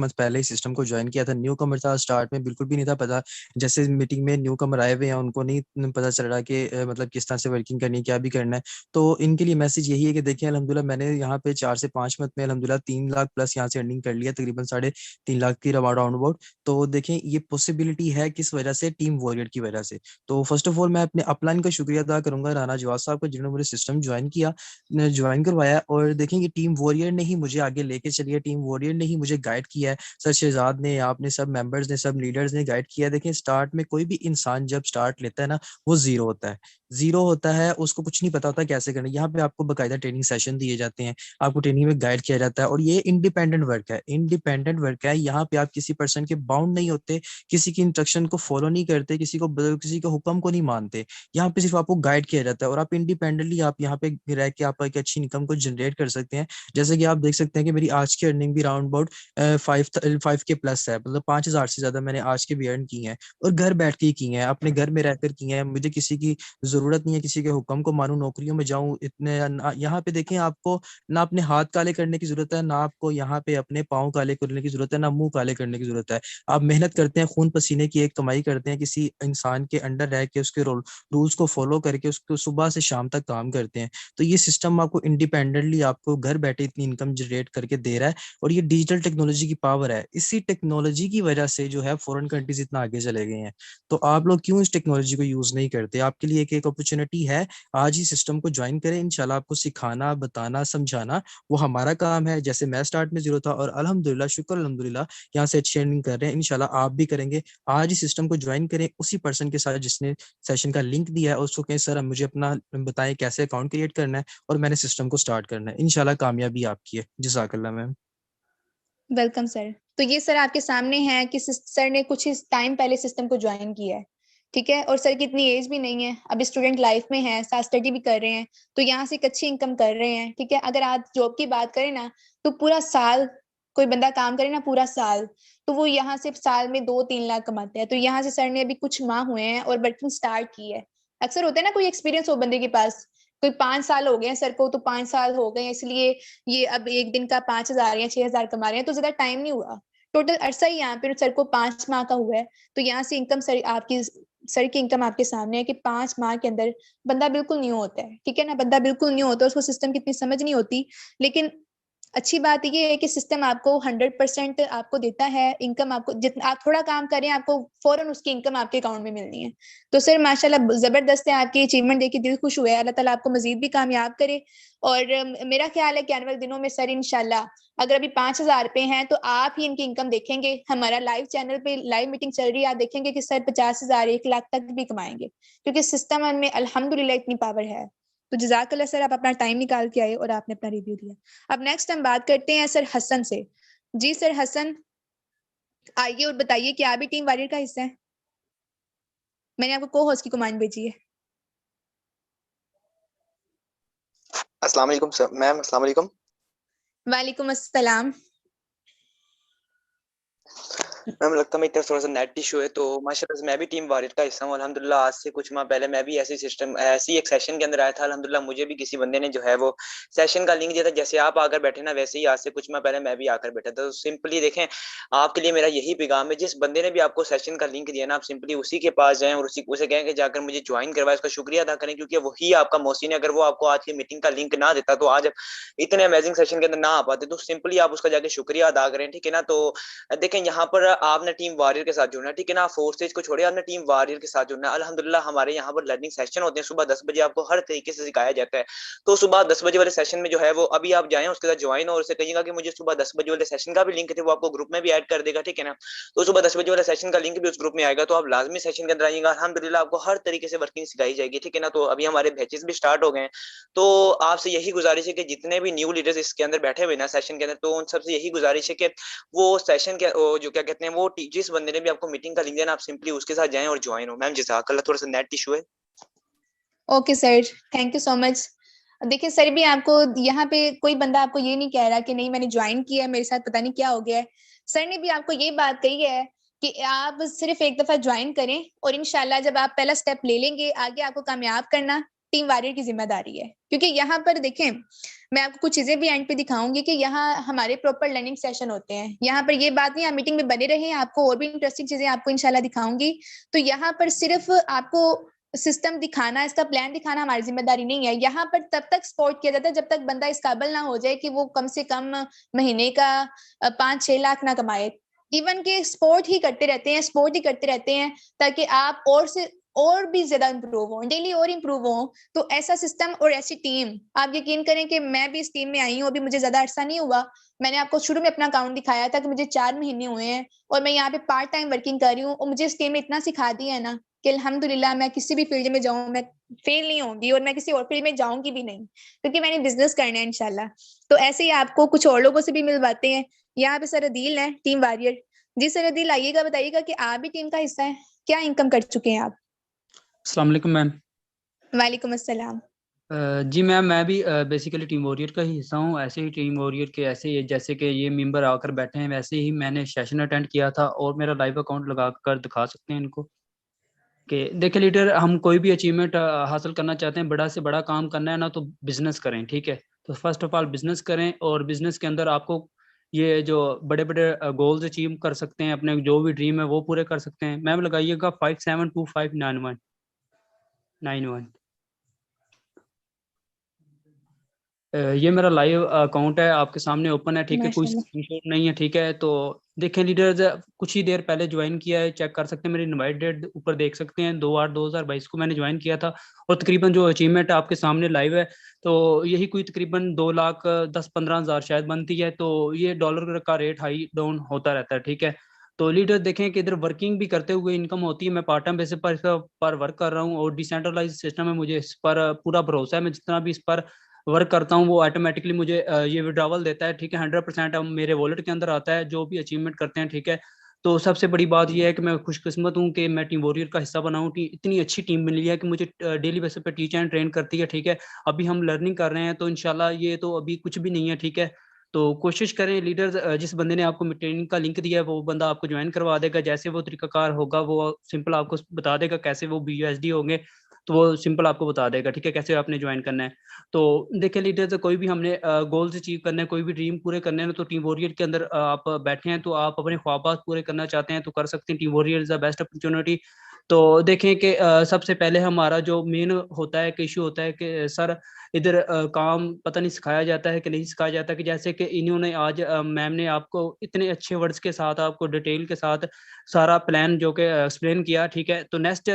मंथ पहले ही सिस्टम को ज्वाइन किया था। न्यू कमर था, स्टार्ट में बिल्कुल भी नहीं था पता। जैसे मीटिंग में न्यू कमर आए हुए हैं, उनको नहीं पता चल रहा कि मतलब किस तरह से वर्किंग करनी है, क्या भी करना है। तो इनके लिए मैसेज यही है कि देखिए अल्हम्दुलिल्लाह मैंने यहाँ पे 4 से 5 मंथ में अल्हम्दुलिल्लाह 3 लाख प्लस यहाँ से अर्निंग कर लिया, तकरीबन 3.5 लाख की राउंड अबाउट। तो देखें ये पॉसिबिलिटी है किस वजह से, टीम वॉरियर की वजह से। तो फर्स्ट ऑफ ऑल मैं अपने अपलाइन का शुक्रिया अदा करूंगा राना जवाद साहब का, जिन्होंने मुझे सिस्टम ज्वाइन करवाया। और देखेंगे टीम वॉरियर ने ही मुझे आगे लेके चली है, टीम वॉरियर ने ही मुझे गाइड किया है। सर शहजाद ने, आपने, सब मेंबर्स ने, सब लीडर्स ने गाइड किया है। देखें स्टार्ट में कोई भी इंसान जब स्टार्ट लेता है ना, वो जीरो होता है। जीरो होता है, उसको कुछ नहीं पता होता कैसे करना है। यहाँ पे आपको बकायदा ट्रेनिंग सेशन दिए जाते हैं, आपको ट्रेनिंग में गाइड किया जाता है। और ये इंडिपेंडेंट वर्क है, इंडिपेंडेंट वर्क है। यहाँ पे आप किसी पर्सन के बाउंड नहीं होते, किसी की इंस्ट्रक्शन को फॉलो नहीं करते, किसी के हुक्म को नहीं मानते। यहाँ पे सिर्फ आपको गाइड किया जाता है और आप इंडिपेंडेंटली आप यहाँ पे रह के आप एक अच्छी इनकम को जनरेट कर सकते हैं। जैसे कि आप देख सकते हैं कि मेरी आज की अर्निंग भी राउंड अबाउट 5 के प्लस है। मतलब 5,000 से ज्यादा मैंने आज के भी अर्न की हैं, और घर बैठ के की हैं, अपने घर में रहकर की हैं। मुझे किसी की जरूरत नहीं है, किसी के हुक्म को मानूं, नौकरियों में जाऊं। इतने यहाँ पे देखें, आपको ना अपने हाथ काले करने की जरूरत है, ना आपको यहाँ पे अपने पाँव काले करने की जरूरत है, ना मुंह काले करने की जरूरत है। आप मेहनत करते हैं, खून पसीने की एक कमाई करते हैं, किसी इंसान के अंडर रह के उसके रूल्स को फॉलो करके उसको सुबह से शाम तक काम करते हैं। तो ये सिस्टम आपको इंडिपेंडेंटली आपको घर बैठे इतनी इनकम जनरेट करके दे रहा है। और ये डिजिटल टेक्नोलॉजी की पावर है। इसी टेक्नोलॉजी की वजह से जो है फॉरेन कंट्रीज इतना आगे चले गए हैं। तो आप लोग क्यों इस टेक्नोलॉजी को यूज नहीं करते? आपके लिए एक अपॉर्चुनिटी है, आज ही सिस्टम को ज्वाइन करें। इंशाल्लाह आपको सिखाना, बताना, समझाना वो हमारा काम है। जैसे मैं स्टार्ट में जीरो था और अल्हम्दुलिल्लाह, शुक्र अल्हम्दुलिल्लाह, यहाँ से अच्छी अर्निंग कर रहे हैं। इंशाल्लाह आप भी करेंगे। आज ही सिस्टम को ज्वाइन करें उसी पर्सन के साथ जिसने सेशन का लिंक दिया है, उसको कहें सर मुझे अपना बताएं कैसे अकाउंट क्रिएट करना है और मैंने सिस्टम को स्टार्ट करना है। इंशाल्लाह कामयाबी आपकी है। जज़ाकल्लाह मैम। Welcome sir. तो ये सर आपके सामने है कि सर ने कुछ ही टाइम पहले सिस्टम को ज्वाइन किया है। ठीक है, और सर की इतनी एज भी नहीं है, अब स्टूडेंट लाइफ में है, साथ स्टडी भी कर रहे हैं, तो यहाँ से एक अच्छी इनकम कर रहे हैं। ठीक है, अगर आज जॉब की बात करें ना, तो पूरा साल कोई बंदा काम करे ना पूरा साल, तो वो यहाँ से साल में 2-3 लाख कमाते हैं। तो यहाँ से सर ने अभी कुछ माह हुए हैं और वर्किंग स्टार्ट की है। अक्सर होता है ना कोई एक्सपीरियंस हो बंदे के पास, कोई 5 साल हो गए हैं सर को, तो 5 साल हो गए इसलिए ये अब एक दिन का 5,000 या 6,000 कमा रहे हैं, तो ज्यादा टाइम नहीं हुआ। टोटल अरसा ही यहाँ पे सर को 5 माह का हुआ है। तो यहाँ से इनकम सर की इनकम आपके सामने है कि 5 माह के अंदर बंदा बिल्कुल न्यू होता है। ठीक है ना, बंदा बिल्कुल न्यू होता है, उसको सिस्टम की इतनी समझ नहीं होती, लेकिन अच्छी बात ये है कि सिस्टम आपको 100% आपको देता है इनकम, आपको जितना आप थोड़ा काम करें आपको फौरन उसकी इनकम आपके अकाउंट में मिलनी है। तो सर माशाल्लाह जबरदस्त है, आपकी अचीवमेंट देख के दिल खुश हुआ है। अल्लाह ताला आपको मजीद भी कामयाब करे। और मेरा ख्याल है कि आने वाले दिनों में सर इंशाल्लाह अगर अभी 5,000 पे हैं तो आप ही इनकी इनकम देखेंगे। हमारा लाइव चैनल पे लाइव मीटिंग चल रही है, आप देखेंगे कि सर 50,000 1 लाख तक भी कमाएंगे, क्योंकि सिस्टम में अल्हम्दुलिल्लाह इतनी पावर है। तो जज़ाकल्लाह सर, आप अपना टाइम निकाल के आए और आपने अपना रिव्यू दिया। अब नेक्स्ट हम बात करते हैं सर हसन से। जी सर हसन, आइए और बताइए कि आप भी टीम वॉरियर का हिस्सा है। मैंने आपको को होस्ट की कमांड भेजी है। अस्सलाम वालेकुम सर, मैम अस्सलाम वालेकुम। वालेकुम अस्सलाम। मैम लगता है मेरी तरफ थोड़ा सा नेट इशू है, तो माशाल्लाह से मैं भी टीम वॉरियर का हिस्सा हूँ अल्हम्दुलिल्लाह। आज से कुछ माह पहले मैं भी ऐसी एक सेशन के अंदर आया था अल्हम्दुलिल्लाह। मुझे भी किसी बंदे ने जो है वो सेशन का लिंक दिया था, जैसे आप आकर बैठे ना वैसे ही आज से कुछ माह पहले मैं भी आकर बैठा था। तो सिंपली देखें, आपके लिए मेरा यही पैगाम है, जिस बंदे ने भी आपको सेशन का लिंक दिया ना, आप सिंपली उसी के पास जाएं और उसे कहें कि जाकर मुझे ज्वाइन करवाए, उसका शुक्रिया अदा करें, क्योंकि वही आपका मोहसिन है। अगर वो आपको आज की मीटिंग का लिंक ना देता तो आज इतने अमेजिंग सेशन के अंदर ना आ पाते। तो सिंपली आप उसका जाके शुक्रिया अदा करें, ठीक है ना। तो देखें यहाँ पर आपने टीम वॉरियर के साथ जुड़ना है, ठीक है ना। फोर्सेज को छोड़िए, आपने टीम वॉरियर के साथ जुड़ना है। अल्हम्दुलिल्लाह हमारे यहाँ पर लर्निंग सेशन होते हैं सुबह 10 बजे, आपको हर तरीके से सिखाया जाता है। तो सुबह 10 बजे वाले सेशन में जो है वो अभी आप जाएं, उसके साथ ज्वाइन और उसे कहिएगा कि मुझे सुबह 10 बजे वाले सेशन का भी लिंक थे, वो आपको ग्रुप में भी ऐड कर देगा, ठीक है ना। तो सुबह 10 बजे वाले सेशन का लिंक भी उस ग्रुप में आएगा, तो आप लाजमी सेशन के अंदर आइएगा। अल्हम्दुलिल्लाह आपको हर तरीके से वर्किंग सिखाई जाएगी, ठीक है ना। तो अभी हमारे बैचेस भी स्टार्ट हो गए हैं, तो आपसे यही गुजारिश है कि जितने भी न्यू लीडर्स इसके अंदर बैठे हुए ना सेशन के अंदर, तो उन सबसे यही गुजारिश है कि वो सेशन के जो क्या कहते हैं वो जिस बंदे ने भी आपको मीटिंग का लिंक दिया ना, आप सिंपली उसके साथ जाएं और ज्वाइन हो। मैम जज़ाकल्लाह, थोड़ा सा नेट इशू है। Okay sir, thank you so much. देखिए सर भी आपको यहाँ पे कोई बंदा आपको ये नहीं कह रहा कि नहीं मैंने ज्वाइन किया है, मेरे साथ पता नहीं क्या हो गया है। सर ने भी आपको ये बात कही है कि आप सिर्फ एक दफा ज्वाइन करें और इंशाल्लाह जब आप पहला स्टेप ले लेंगे आगे आपको कामयाब करना टीम वॉरियर की जिम्मेदारी है। क्योंकि यहाँ पर देखें, मैं आपको कुछ चीजें भी एंड पे दिखाऊंगी कि यहाँ हमारे प्रॉपर लर्निंग सेशन होते हैं। यहाँ पर ये बात नहीं, आप मीटिंग में बने रहे, आपको और भी इंटरेस्टिंग चीजें आपको इंशाल्लाह दिखाऊंगी। तो यहाँ पर सिर्फ आपको सिस्टम दिखाना, इसका प्लान दिखाना हमारी जिम्मेदारी नहीं है। यहाँ पर तब तक सपोर्ट किया जाता है जब तक बंदा इस काबिल ना हो जाए कि वो कम से कम महीने का 5-6 लाख ना कमाए। इवन के सपोर्ट ही करते रहते हैं, सपोर्ट ही करते रहते हैं, ताकि आप और से और भी ज्यादा इंप्रूव हो, डेली और इंप्रूव हो। तो ऐसा सिस्टम और ऐसी टीम, आप यकीन करें कि मैं भी इस टीम में आई हूँ, अभी मुझे ज्यादा अरसा नहीं हुआ। मैंने आपको शुरू में अपना अकाउंट दिखाया था कि मुझे 4 महीने हुए हैं और मैं यहाँ पे पार्ट टाइम वर्किंग कर रही हूँ, और मुझे इस टीम में इतना सिखा दिया है ना कि अल्हम्दुलिल्लाह मैं किसी भी फील्ड में जाऊं मैं फेल नहीं होंगी, और मैं किसी और फील्ड में जाऊंगी भी नहीं, क्योंकि मैंने बिजनेस करना है इंशाल्लाह। तो ऐसे ही आपको कुछ और लोगों से भी मिलवाते हैं। यहाँ पे सर अदील है टीम वॉरियर। जी सर अदील, आइएगा, बताइएगा कि आप भी टीम का हिस्सा है, क्या इनकम कर चुके हैं आप। अस्सलाम वालेकुम मैम। वालेकुम अस्सलाम। जी मैम, मैं भी बेसिकली टीम वॉरियर का ही हिस्सा हूँ। ऐसे ही टीम वॉरियर के ऐसे ही जैसे कि ये मेंबर आकर बैठे हैं, वैसे ही मैंने सेशन अटेंड किया था और मेरा लाइव अकाउंट लगा कर दिखा सकते हैं इनको कि देखिए लीडर, हम कोई भी अचीवमेंट हासिल करना चाहते हैं, बड़ा से बड़ा काम करना है ना, तो बिजनेस करें, ठीक है। तो फर्स्ट ऑफ ऑल बिजनेस करें, और बिजनेस के अंदर आपको ये जो बड़े बड़े गोल्स अचीव कर सकते हैं, अपने जो भी ड्रीम है वो पूरे कर सकते हैं। मैम लगाइएगा 57259191। ये मेरा लाइव अकाउंट है, आपके सामने ओपन है, ठीक है, कोई स्क्रीनशॉट नहीं है, ठीक है। तो देखें लीडर्स, कुछ ही देर पहले ज्वाइन किया है, चेक कर सकते हैं, मेरी इनवाइट डेट ऊपर देख सकते हैं, 2/8/2022 को मैंने ज्वाइन किया था। और तकरीबन जो अचीवमेंट आपके सामने लाइव है, तो यही कोई तकरीबन 2,10,15,000 शायद बनती है। तो ये डॉलर का रेट हाई डाउन होता रहता है, ठीक है। तो लीडर देखें कि इधर वर्किंग भी करते हुए इनकम होती है। मैं पार्ट टाइम बेसिस पर वर्क कर रहा हूँ, और डिसेंट्रलाइज सिस्टम है, मुझे इस पर पूरा भरोसा है। मैं जितना भी इस पर वर्क करता हूँ वो ऑटोमेटिकली मुझे ये विड्रॉवल देता है, ठीक है। 100% अब मेरे वॉलेट के अंदर आता है जो भी अचीवमेंट करते हैं, ठीक है। तो सबसे बड़ी बात यह है कि मैं खुशकिस्मत हूँ कि मैं टीम वॉरियर का हिस्सा बना हूँ। इतनी अच्छी टीम मिली है कि मुझे डेली बेसिस पे टीच एंड ट्रेन करती है, ठीक है। अभी हम लर्निंग कर रहे हैं, तो इंशाल्लाह ये तो अभी कुछ भी नहीं है, ठीक है। तो कोशिश करें लीडर्स, जिस बंदे ने आपको ट्रेनिंग का लिंक दिया है वो बंदा आपको ज्वाइन करवा देगा। जैसे वो तरीकाकार होगा वो सिंपल आपको बता देगा, कैसे वो BUSD होंगे तो वो सिंपल आपको बता देगा, ठीक है, कैसे आपने ज्वाइन करना है। तो देखिए लीडर्स, कोई भी हमने गोल्स अचीव करने हैं, कोई भी ड्रीम पूरे करने हैं, तो टीम वॉरियर के अंदर आप बैठे हैं, तो आप अपने ख्वाबात पूरे करना चाहते हैं तो कर सकते हैं। Team warrior is the best opportunity तो देखें कि सबसे पहले हमारा जो मेन होता है कि इशू होता है कि सर इधर काम पता नहीं सिखाया जाता है कि नहीं सिखाया जाता, कि जैसे कि इन्होंने आज मैम ने आपको इतने अच्छे वर्ड्स के साथ आपको डिटेल के साथ सारा प्लान जो कि एक्सप्लेन किया, ठीक है। तो नेक्स्ट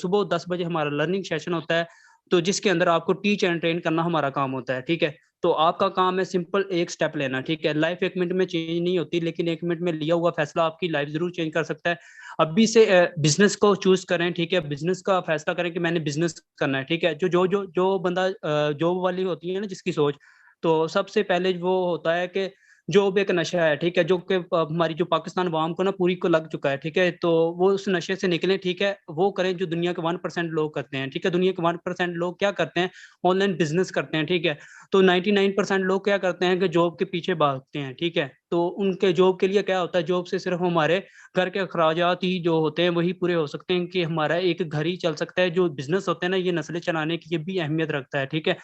सुबह 10 बजे हमारा लर्निंग सेशन होता है, तो जिसके अंदर आपको टीच एंड ट्रेन करना हमारा काम होता है, ठीक है। तो आपका काम है सिंपल एक स्टेप लेना, ठीक है। लाइफ 1 मिनट में चेंज नहीं होती, लेकिन 1 मिनट में लिया हुआ फैसला आपकी लाइफ जरूर चेंज कर सकता है। अभी से बिजनेस को चूज करें, ठीक है। बिजनेस का फैसला करें कि मैंने बिजनेस करना है, ठीक है। जो बंदा जॉब वाली होती है ना जिसकी सोच, तो सबसे पहले वो होता है कि जॉब एक नशा है, ठीक है, जो कि हमारी जो पाकिस्तान अवाम को ना पूरी को लग चुका है, ठीक है। तो वो उस नशे से निकले, ठीक है। वो करें जो दुनिया के 1% लोग करते हैं, ठीक है। दुनिया के 1% लोग क्या करते हैं? ऑनलाइन बिजनेस करते हैं, ठीक है। तो 99% लोग क्या करते हैं कि जॉब के पीछे भागते हैं, ठीक है। तो उनके जॉब के लिए क्या होता है? जॉब से सिर्फ हमारे घर के अखराजात ही जो होते हैं वही पूरे हो सकते हैं कि हमारा एक घर ही चल सकता है। जो बिजनेस होते हैं ना, ये नस्लें चलाने की ये भी अहमियत रखता है, ठीक है।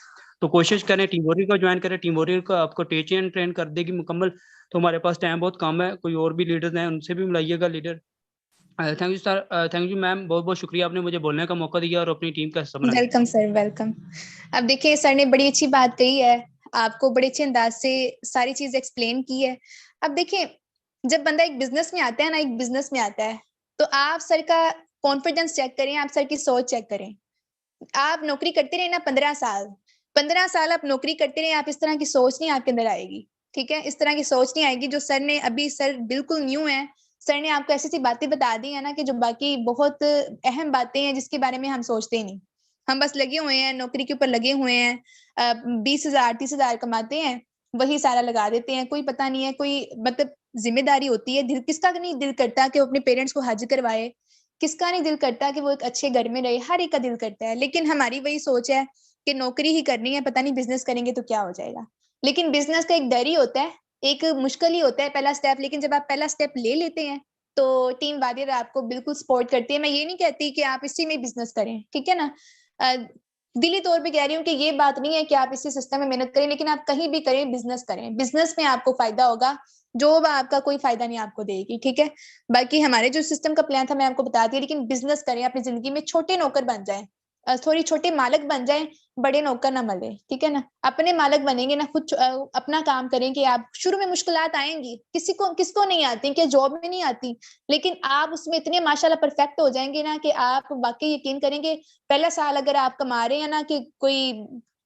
तो कोशिश करें टीम वॉरियर को ज्वाइन करें, टीम वॉरियर को आपको टीच एंड ट्रेन कर देगी मुकम्मल। तो हमारे पास टाइम बहुत कम है, कोई और भी लीडर्स हैं उनसे भी मिलाइएगा leader. Thank you sir, thank you ma'am, बहुत बहुत शुक्रिया, आपने मुझे बोलने का मौका दिया और अपनी टीम का हिस्सा बनाया। Welcome sir, welcome. अब देखिए सर ने बड़ी अच्छी बात कही है, आपको बड़े अच्छे अंदाज से सारी चीज एक्सप्लेन की है। अब देखिए जब बंदा एक बिजनेस में आता है ना, एक बिजनेस में आता है, तो आप सर का कॉन्फिडेंस चेक करें, आप सर की सोच चेक करें। आप नौकरी करते रहे ना 15 साल आप नौकरी करते रहे, आप इस तरह की सोच नहीं आपके अंदर आएगी, ठीक है। इस तरह की सोच नहीं आएगी जो सर ने अभी, सर बिल्कुल न्यू है, सर ने आपको ऐसी सी बातें बता दी है ना कि जो बाकी बहुत अहम बातें हैं जिसके बारे में हम सोचते ही नहीं। हम बस लगे हुए हैं नौकरी के ऊपर, लगे हुए हैं, 20,000 30,000 कमाते हैं, वही सारा लगा देते हैं। कोई पता नहीं है, कोई मतलब जिम्मेदारी होती है, दिल किसका नहीं दिल करता कि वो अपने पेरेंट्स को हज करवाए, किसका नहीं दिल करता कि वो एक अच्छे घर में रहे, हर एक का दिल करता है। लेकिन हमारी वही सोच है कि नौकरी ही करनी है, पता नहीं बिजनेस करेंगे तो क्या हो जाएगा। लेकिन बिजनेस का एक डर ही होता है, एक मुश्किल ही होता है पहला स्टेप। लेकिन जब आप पहला स्टेप ले लेते हैं तो टीम वॉरियर आपको बिल्कुल सपोर्ट करती है। मैं ये नहीं कहती कि आप इसी में बिजनेस करें, ठीक है ना। दिली तौर पे कह रही हूँ कि ये बात नहीं है कि आप इसी सिस्टम में मेहनत करें, लेकिन आप कहीं भी करें, बिजनेस करें, बिजनेस में आपको फायदा होगा, जॉब आपका कोई फायदा नहीं आपको देगी, ठीक है। बाकी हमारे जो सिस्टम का प्लान था मैं आपको बता दी, लेकिन बिजनेस करें, अपनी जिंदगी में छोटे नौकर बन जाए, थोड़ी छोटे मालिक बन जाए, बड़े नौकर ना बने, ठीक है ना। अपने मालिक बनेंगे ना, खुद अपना काम करेंगे। आप शुरू में मुश्किलात आएंगी, किसको नहीं आती, क्या जॉब में नहीं आती, लेकिन आप उसमें इतने माशाल्लाह परफेक्ट हो जाएंगे ना कि आप वाकई यकीन करेंगे। पहला साल अगर आप कमा रहे हैं ना कि कोई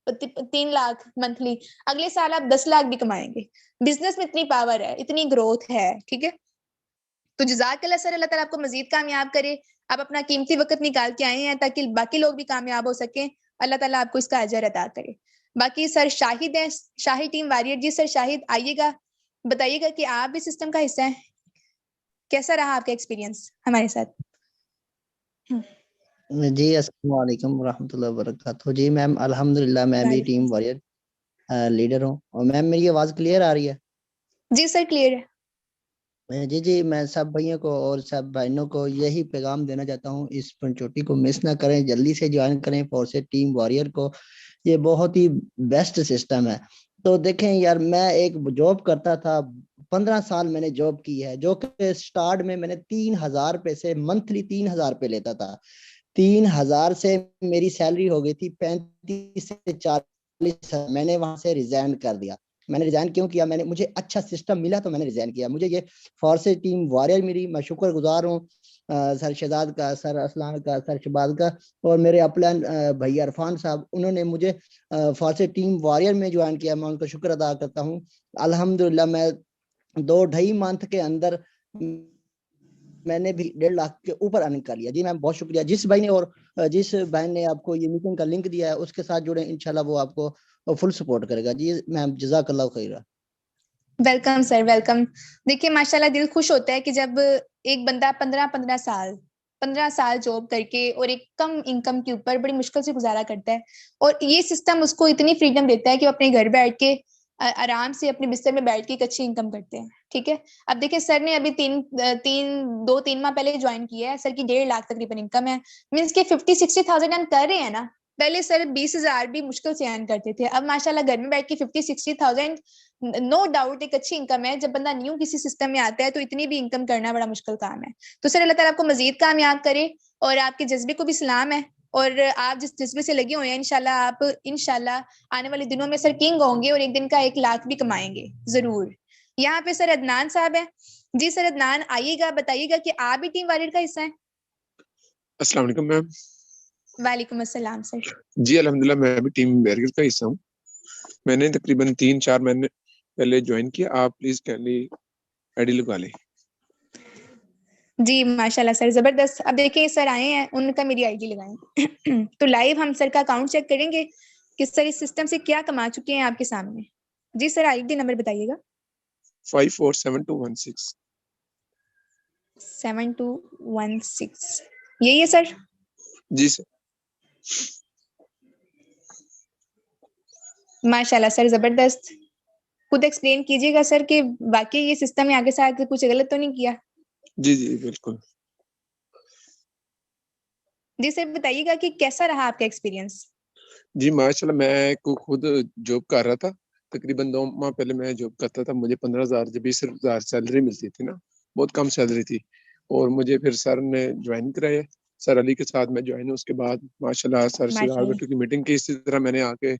3 लाख मंथली, अगले साल आप 10 लाख भी कमाएंगे। बिजनेस में इतनी पावर है, इतनी ग्रोथ है, ठीक है। तो जज़ाकल्लाह सर, अल्लाह ताला आपको मजीद कामयाब करे। आप अपना कीमती वक्त निकाल के आए हैं ताकि बाकी लोग भी कामयाब हो सके, अल्लाह ताला आपको इसका अजर अता करे। बाकी सर शाहिद है, शाहिद टीम वॉरियर जी। सर शाहिद आइएगा, बताइएगा कि आप भी सिस्टम का हिस्सा हैं, कैसा रहा आपका एक्सपीरियंस हमारे साथ। जी अस्सलाम वालेकुम रहमतुल्लाहि व बरकातहू। जी मैम अल्हम्दुलिल्लाह मैं भी टीम वॉरियर लीडर हूँ। और मैम मेरी आवाज़ क्लियर आ रही है? जी सर क्लियर है। जी मैं सब भाइयों को और सब बहनों को यही पैगाम देना चाहता हूँ, इस पंचोटी को मिस ना करें, जल्दी से ज्वाइन करें फोर्सेस टीम वॉरियर को। ये बहुत ही बेस्ट सिस्टम है। तो देखें यार, मैं एक जॉब करता था, 15 साल मैंने जॉब की है, जो कि स्टार्ट में मैंने 3,000 रुपये से मंथली 3,000 रुपये लेता था। 3,000 से मेरी सैलरी हो गई थी 35 से 40। मैंने वहां से रिजाइन कर दिया। मैंने रिजाइन क्यों किया? मुझे अच्छा सिस्टम मिला तो मैंने रिजाइन किया। मुझे ये फोर्सेस टीम वॉरियर मिली, मैं शुक्रगुजार हूँ सर शहजाद का, सर असलान का, सर शबाद का, और मेरे अपलान भैया इरफान साहब, उन्होंने मुझे फोर्सेस टीम वॉरियर में ज्वाइन किया। मैं उनका शुक्र अदा करता हूँ। अल्हम्दुलिल्लाह मैं 2-2.5 मंथ के अंदर मैंने भी 1.5 लाख के ऊपर अर्निंग कर लिया। जी मैम बहुत शुक्रिया। जिस भाई ने और जिस बहन ने आपको ये मीटिंग का लिंक दिया है उसके साथ जुड़े, इंशाल्लाह वो आपको फुल सपोर्ट करेगा। जी मैम जज़ाकल्लाह खैरा। Welcome sir, welcome. देखिए माशाल्लाह दिल खुश होता है कि जब एक बंदा 15 साल जॉब करके और एक कम इनकम के ऊपर बड़ी मुश्किल से गुजारा करता है, और ये सिस्टम उसको इतनी फ्रीडम देता है कि वो अपने घर बैठ के आराम से अपने बिस्तर में बैठ के एक अच्छी इनकम करते हैं, ठीक है। अब देखिए सर ने अभी 2-3 माह पहले ज्वाइन किया है, सर की 1.5 लाख तकरीबन इनकम है, मीन्स के 50-60,000 अर्न कर रहे हैं ना। पहले सर 20,000 भी मुश्किल से अर्न करते थे, अब माशाल्लाह घर में बैठ के 50-60,000 नो डाउट एक अच्छी इनकम है। जब बंदा न्यू किसी सिस्टम में आता है तो इतनी भी इनकम करना बड़ा मुश्किल काम है। तो सर अल्लाह ताला आपको मजीद कामयाब करे। और आपके जज्बे को भी सलाम है, और आप जिस जज्बे से लगे हुए हैं इंशाल्लाह आने वाले दिनों में सर किंग होंगे और एक दिन का 1 लाख भी कमाएंगे जरूर। यहाँ पे सर अदनान साहब है। जी सर अदनान, आइएगा, बताइएगा कि आप भी टीम वॉरियर का हिस्सा है। अस्सलाम वालेकुम मैम। वालेकुम अस्सलाम सर। जी अल्हम्दुलिल्लाह, मैं भी टीम वॉरियर का हिस्सा हूँ। मैंने तकरीबन 3-4 महीने पहले ज्वाइन किया। आप प्लीज कैंडी आईडी लगा लें। जी माशाल्लाह सर, जबरदस्त। अब देखिए सर आए हैं, उनका मेरी आईडी लगाएं तो लाइव हम सर का अकाउंट चेक करेंगे कि सर इस सिस्टम से क्या कमा चुके हैं आपके सामने। जी सर आईडी नंबर बताइएगा। 547216। 7216 यही है सर? जी सर। माशाल्लाह सर, जबरदस्त। खुद एक्सप्लेन कीजिएगा सर कि वाकई ये सिस्टम में आगे साथ कुछ गलत तो नहीं किया? जी जी बिल्कुल। जी सर बताइएगा कि कैसा रहा आपका एक्सपीरियंस? जी माशाल्लाह, मैं को खुद जॉब कर रहा था। तकरीबन 2 माह पहले मैं जॉब करता था। मुझे 15,000 जब 20,000 सैलरी मिलती थी ना, बहुत कम सैलरी थी। और मुझे फिर सर ने ज्वाइन कराया। सर अली के साथ मैं ज्वाइन हूँ। उसके बाद माशाल्लाह सर सिराज भट्टू की मीटिंग की। इसी तरह मैंने आके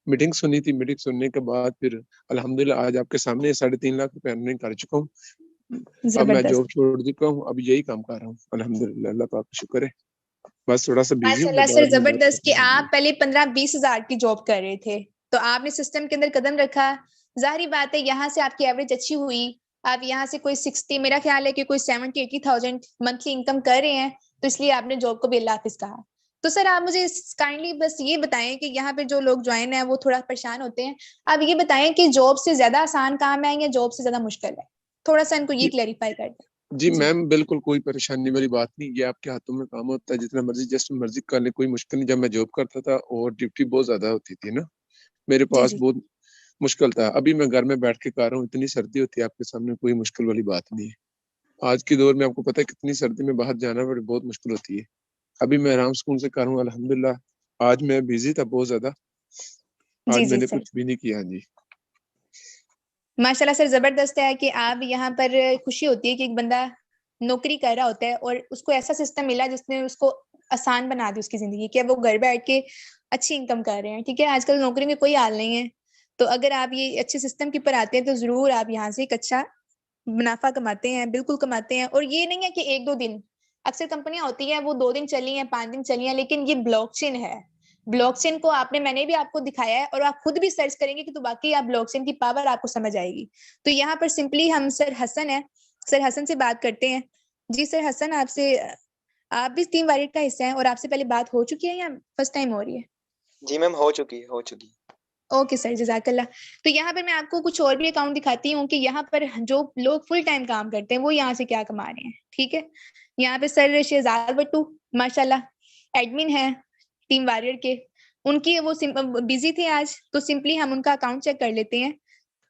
मीटिंग सुनी थी। मीटिंग सुनने के बाद फिर अल्हम्दुलिल्लाह आज आपके सामने 3.5 लाख रुपए अर्निंग कर चुका हूँ। अब मैं जॉब छोड़ चुका हूँ, अब यही काम कर रहा हूँ अल्हम्दुलिल्लाह। अल्लाह पाक का शुक्र है। बस थोड़ा सा बिजी हूँ। माशाल्लाह सर, जबरदस्त कि आप पहले 15-20 हजार की जॉब कर रहे थे तो आपने सिस्टम के अंदर कदम रखा। जाहिर बात है यहाँ से आपकी एवरेज अच्छी हुई। आप यहाँ से कोई 60, मेरा ख्याल है कि कोई 70-80,000 मंथली इनकम कर रहे हैं, तो इसलिए आपने जॉब को भी अल्लाह हाफिज कहा। तो सर आप मुझे काइंडली बस ये बताएं कि यहाँ पे जो लोग ज्वाइन है वो थोड़ा परेशान होते हैं। आप ये बताएं कि जॉब से ज्यादा आसान काम है या जॉब से ज्यादा मुश्किल है? थोड़ा सा इनको ये क्लैरिफाई कर दें। जी मैम, बिल्कुल कोई परेशानी वाली बात नहीं। ये आपके हाथों में काम होता है, जितना मर्जी जैसे मर्जी कर ले, कोई मुश्किल नहीं। जब मैं जॉब करता था और ड्यूटी बहुत ज्यादा होती थी ना, मेरे पास बहुत मुश्किल था। अभी मैं घर में बैठ के कर रहा हूँ। इतनी सर्दी होती है आपके सामने, कोई मुश्किल वाली बात नहीं है। आज के दौर में आपको पता है कितनी सर्दी में बाहर जाना बहुत मुश्किल होती है। अभी मैं आराम सुकून से कर रहा हूँ अल्हम्दुलिल्लाह। आज मैं बिजी था बहुत ज्यादा, आज मैंने कुछ भी नहीं किया। जी माशाल्लाह सर, जबरदस्त है कि आप यहाँ पर खुशी होती है कि एक बंदा नौकरी कर रहा होता है और उसको ऐसा सिस्टम मिला जिसने उसको आसान बना दी उसकी जिंदगी, कि अब वो घर बैठ के अच्छी इनकम कर रहे हैं। ठीक है, आजकल नौकरी में कोई हाल नहीं है, तो अगर आप ये अच्छे सिस्टम के ऊपर आते हैं तो जरूर आप यहाँ से एक अच्छा मुनाफा कमाते हैं, बिल्कुल कमाते हैं। और ये नहीं है कि 1-2 दिन, अक्सर कंपनियां होती हैं वो 2 दिन चली हैं, 5 दिन चली हैं, लेकिन ये ब्लॉकचेन है। ब्लॉकचेन को मैंने भी आपको दिखाया है और आप खुद भी सर्च करेंगे कि तो बाकी आप ब्लॉकचेन की पावर आपको समझ आएगी। तो यहाँ पर सिंपली हम सर हसन है, सर हसन से बात करते हैं। जी सर हसन, आप भी टीम वॉरियर का हिस्सा हैं और आपसे पहले बात हो चुकी है या फर्स्ट टाइम हो रही है? जी मैम, हो चुकी। ओके सर, जज़ाकल्लाह। तो यहाँ पर मैं आपको कुछ और भी अकाउंट दिखाती हूँ कि यहाँ पर जो लोग फुल टाइम काम करते हैं वो यहाँ से क्या कमा रहे हैं। ठीक है, यहाँ पे सर शहजाद भट्टू माशाल्लाह एडमिन है टीम वॉरियर के। उनकी वो बिजी थे आज, तो सिंपली हम उनका अकाउंट चेक कर लेते हैं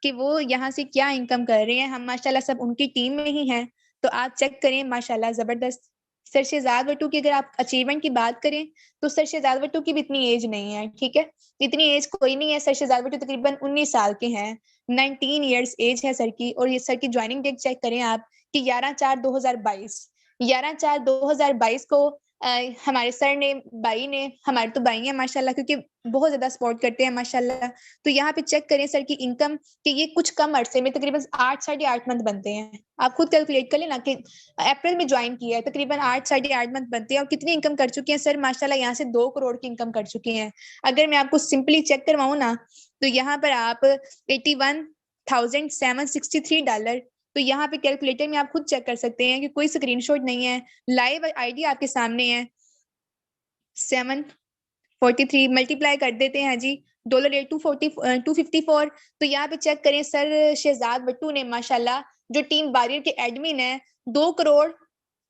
कि वो यहाँ से क्या इनकम कर रहे हैं। हम माशाल्लाह सब उनकी टीम में ही हैं, तो आप चेक करें। माशाल्लाह जबरदस्त। सर शहजाद भट्टू की अगर आप अचीवमेंट की बात करें तो सर शहजाद भट्टू की भी इतनी एज नहीं है। ठीक है, इतनी एज कोई नहीं है। सर शहजाद भट्टू तकरीबन 19 साल के हैं, 19 ईयर्स एज है सर की। और ये सर की ज्वाइनिंग डेट चेक करें आप कि 11/4/2022 को हमारे सर ने, भाई ने, हमारे तो भाई हैं माशाल्लाह, क्योंकि बहुत ज्यादा सपोर्ट करते हैं माशाल्लाह। तो यहाँ पे चेक करें सर की इनकम कि ये कुछ कम अरसे में तकरीबन 8-8.5 मंथ बनते हैं। आप खुद कैलकुलेट कर लेना कि अप्रैल में ज्वाइन किया है, तकरीबन 8-8.5 मंथ बनते हैं। और कितनी इनकम कर चुके हैं सर? माशाल्लाह यहाँ से 2 करोड़ की इनकम कर चुके हैं। अगर मैं आपको सिंपली चेक करवाऊँ ना, तो यहाँ पर आप $81,763, तो यहाँ पे कैलकुलेटर में आप खुद चेक कर सकते हैं कि कोई स्क्रीनशॉट नहीं है, लाइव आईडी आपके सामने है। 743 मल्टीप्लाई कर देते हैं जी, $254। तो यहाँ पे चेक करें सर शहजाद भट्टू ने माशाल्लाह, जो टीम वॉरियर के एडमिन है, 2 करोड़,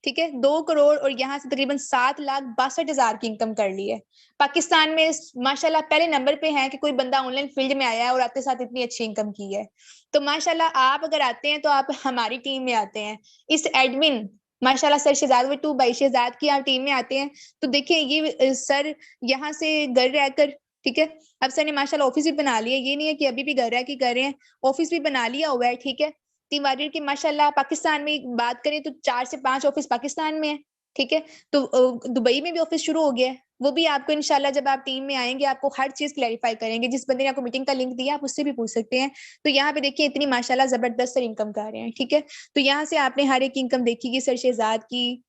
ठीक है, 2 करोड़ और यहाँ से तकरीबन 7,62,000 की इनकम कर ली है। पाकिस्तान में माशाल्लाह पहले नंबर पे है कि कोई बंदा ऑनलाइन फील्ड में आया है और आते साथ इतनी अच्छी इनकम की है। तो माशाल्लाह आप अगर आते हैं तो आप हमारी टीम में आते हैं। इस एडमिन माशाल्लाह सर शहजाद भट्टू, भाई शहजाद की आप टीम में आते हैं तो देखिए ये सर यहाँ से घर रहकर, ठीक है, अब सर ने माशाल्लाह ऑफिस भी बना लिया। ये नहीं है कि अभी भी घर रह के कर रहे हैं, ऑफिस भी बना लिया हुआ है। ठीक है, टीम वॉरियर की माशाल्लाह पाकिस्तान में बात करें तो 4 से 5 ऑफिस पाकिस्तान में है। ठीक है। तो दुबई में भी ऑफिस शुरू हो गया है, वो भी आपको इंशाल्लाह जब आप टीम में आएंगे आपको हर चीज क्लैरिफाई करेंगे। जिस बंदे ने आपको मीटिंग का लिंक दिया आप उससे भी पूछ सकते हैं। तो यहाँ पे देखिए इतनी माशाल्लाह जबरदस्त इनकम कर रहे हैं, ठीक है। तो यहाँ से आपने हर एक इनकम देखी कि सर शहजाद की,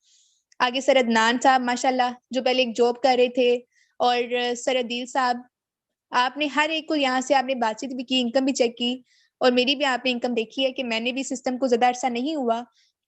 आगे सर अदनान साहब माशाल्लाह जो पहले एक जॉब कर रहे थे, और सर अदील साहब, आपने हर एक को यहाँ से आपने बातचीत भी की, इनकम भी चेक की, और मेरी भी आपने इनकम देखी है कि मैंने भी सिस्टम को ज्यादा अरसा नहीं हुआ,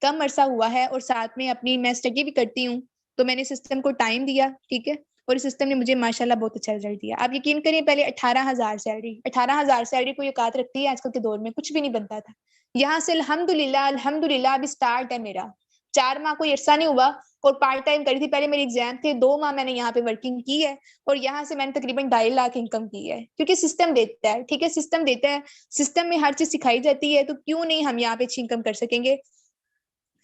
कम अरसा हुआ है, और साथ में अपनी मैं स्टडी भी करती हूँ, तो मैंने सिस्टम को टाइम दिया, ठीक है, और इस सिस्टम ने मुझे माशाल्लाह बहुत अच्छा रिजल्ट दिया। आप यकीन करिए पहले 18,000 सैलरी, 18,000 सैलरी कोई औकात रखती है आजकल के दौर में, कुछ भी नहीं बनता था। यहाँ से अल्हम्दुलिल्लाह अल्हम्दुलिल्लाह अभी स्टार्ट है मेरा, 4 माह कोई अरसा नहीं हुआ, और पार्ट टाइम करी थी, पहले मेरे एग्जाम थे, 2 माह मैंने यहाँ पे वर्किंग की है, और यहाँ से मैंने तकरीबन 2.5 लाख इनकम की है, क्योंकि सिस्टम देता है, ठीक है, सिस्टम देता है, सिस्टम में हर चीज सिखाई जाती है, तो क्यों नहीं हम यहाँ पे अच्छी इनकम कर सकेंगे।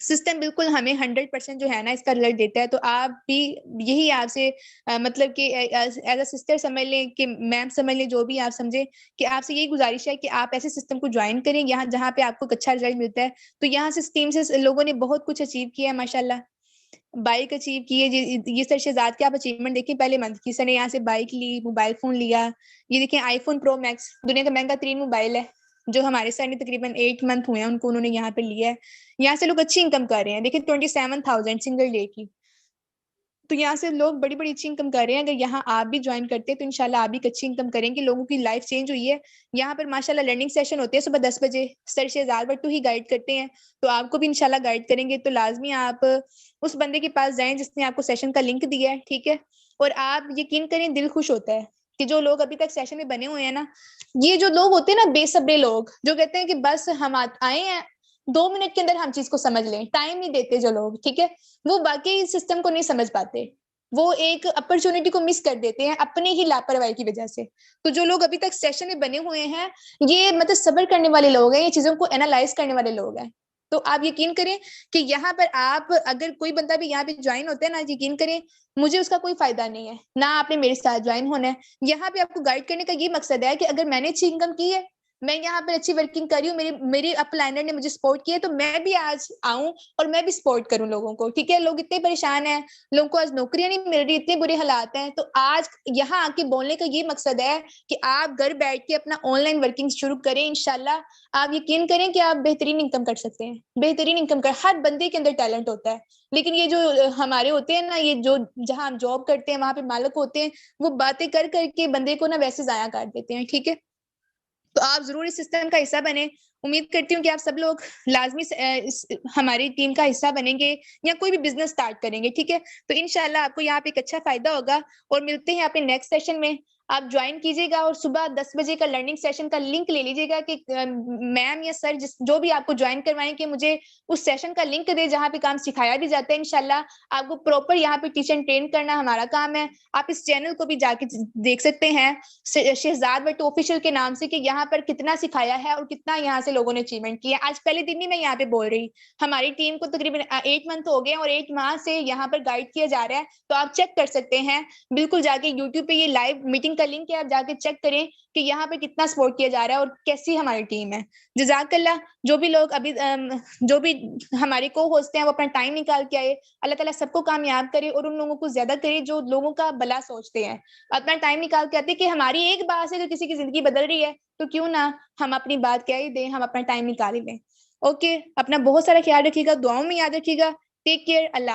सिस्टम बिल्कुल हमें 100% जो है ना इसका रिजल्ट देता है। तो आप भी यही आपसे मतलब कि एज अ सिस्टर समझ लें, कि मैम समझ लें, जो भी आप समझे, कि आपसे यही गुजारिश है कि आप ऐसे सिस्टम को ज्वाइन करें यहाँ जहाँ पे आपको अच्छा रिजल्ट मिलता है। तो यहाँ से टीम से लोगों ने बहुत कुछ अचीव किया है माशाल्लाह, बाइक अचीव की है। ये सर शहजाद के आप अचीवमेंट देखिए, पहले मंथ की सर ने यहाँ से बाइक ली, मोबाइल फोन लिया, ये देखिए आईफोन प्रो मैक्स दुनिया का महंगा 3 मोबाइल है, जो हमारे सर ने तकरीबन 8 मंथ हुए हैं उनको, उन्होंने यहाँ पे लिया है। यहाँ से लोग अच्छी इनकम कर रहे हैं, देखिए 27,000 सिंगल डे की। तो यहाँ से लोग बड़ी बड़ी अच्छी इनकम कर रहे हैं। अगर यहाँ आप भी ज्वाइन करते हैं तो इंशाल्लाह आप भी अच्छी इनकम करेंगे, लोगों की लाइफ चेंज हुई है। यहाँ पर माशाल्लाह लर्निंग सेशन होते हैं सुबह 10 बजे, सर शहजाद भट्टू ही गाइड करते हैं, तो आपको भी इंशाल्लाह गाइड करेंगे। तो लाजमी आप उस बंदे के पास जाएं जिसने आपको सेशन का लिंक दिया है, ठीक है। और आप यकीन करें दिल खुश होता है कि जो लोग अभी तक सेशन में बने हुए हैं ना, ये जो लोग होते हैं ना बेसब्रे लोग, जो कहते हैं कि बस हम आए हैं 2 मिनट के अंदर हम चीज को समझ लें, टाइम नहीं देते जो लोग, ठीक है, वो बाकी सिस्टम को नहीं समझ पाते, वो एक अपॉर्चुनिटी को मिस कर देते हैं अपने ही लापरवाही की वजह से। तो जो लोग अभी तक सेशन में बने हुए हैं, ये मतलब सब्र करने वाले लोग हैं, ये चीजों को एनालाइज करने वाले लोग हैं। तो आप यकीन करें कि यहाँ पर आप अगर कोई बंदा भी यहाँ पे ज्वाइन होता है ना, यकीन करें मुझे उसका कोई फायदा नहीं है, ना आपने मेरे साथ ज्वाइन होना है। यहाँ पे आपको गाइड करने का ये मकसद है कि अगर मैंने अच्छी इनकम की है, मैं यहाँ पर अच्छी वर्किंग कर रही हूँ, मेरी अपलाइनर ने मुझे सपोर्ट किया, तो मैं भी आज आऊं और मैं भी सपोर्ट करूं लोगों को, ठीक है। लोग इतने परेशान हैं, लोगों को आज नौकरियां नहीं मिल रही, इतने बुरे हालात हैं। तो आज यहाँ आके बोलने का ये मकसद है कि आप घर बैठ के अपना ऑनलाइन वर्किंग शुरू करें, इंशाल्लाह आप यकीन करें कि आप बेहतरीन इनकम कर सकते हैं, बेहतरीन इनकम कर। हर बंदे के अंदर टैलेंट होता है, लेकिन ये जो हमारे होते हैं ना, ये जो जहां हम जॉब करते हैं वहां पे मालिक होते हैं, वो बातें कर करके बंदे को ना वैसे जाया कर देते हैं, ठीक है। तो आप जरूर इस सिस्टम का हिस्सा बने। उम्मीद करती हूँ कि आप सब लोग लाजमी हमारी टीम का हिस्सा बनेंगे या कोई भी बिजनेस स्टार्ट करेंगे, ठीक है। तो इंशाल्लाह आपको यहाँ पे एक अच्छा फायदा होगा, और मिलते हैं अपने नेक्स्ट सेशन में। आप ज्वाइन कीजिएगा और सुबह 10 बजे का लर्निंग सेशन का लिंक ले लीजिएगा कि मैम या सर जो भी आपको ज्वाइन करवाएं कि मुझे उस सेशन का लिंक दे जहाँ पे काम सिखाया भी जाता है। इंशाल्लाह आपको प्रॉपर यहाँ पे टीचर ट्रेन करना हमारा काम है। आप इस चैनल को भी जाके देख सकते हैं शहजाद भट्टू ऑफिशियल के नाम से, कि यहाँ पर कितना सिखाया है और कितना यहाँ से लोगों ने अचीवमेंट किया। आज पहले दिन ही मैं यहाँ पे बोल रही, हमारी टीम को तकरीबन 8 मंथ हो गए और 8 माह से यहाँ पर गाइड किया जा रहा है। तो आप चेक कर सकते हैं, बिल्कुल जाके यूट्यूब पे ये लाइव मीटिंग का लिंक है, आप जाके चेक करें कि यहाँ पे कितना सपोर्ट किया जा रहा है और कैसी हमारी टीम है। जज़ाकल्लाह। जो भी लोग अभी जो भी हमारे को होस्ट हैं वो अपना टाइम निकाल के आए, अल्लाह ताला सबको कामयाब करे और उन लोगों को ज्यादा करे जो लोगों का भला सोचते हैं, अपना टाइम निकाल के आते कि हमारी एक बात से जो किसी की जिंदगी बदल रही है, तो क्यों ना हम अपनी बात कह ही दें, हम अपना टाइम निकाल ही लें। ओके, अपना बहुत सारा ख्याल रखिएगा, दुआओं में याद रखिएगा। टेक केयर, अल्लाह।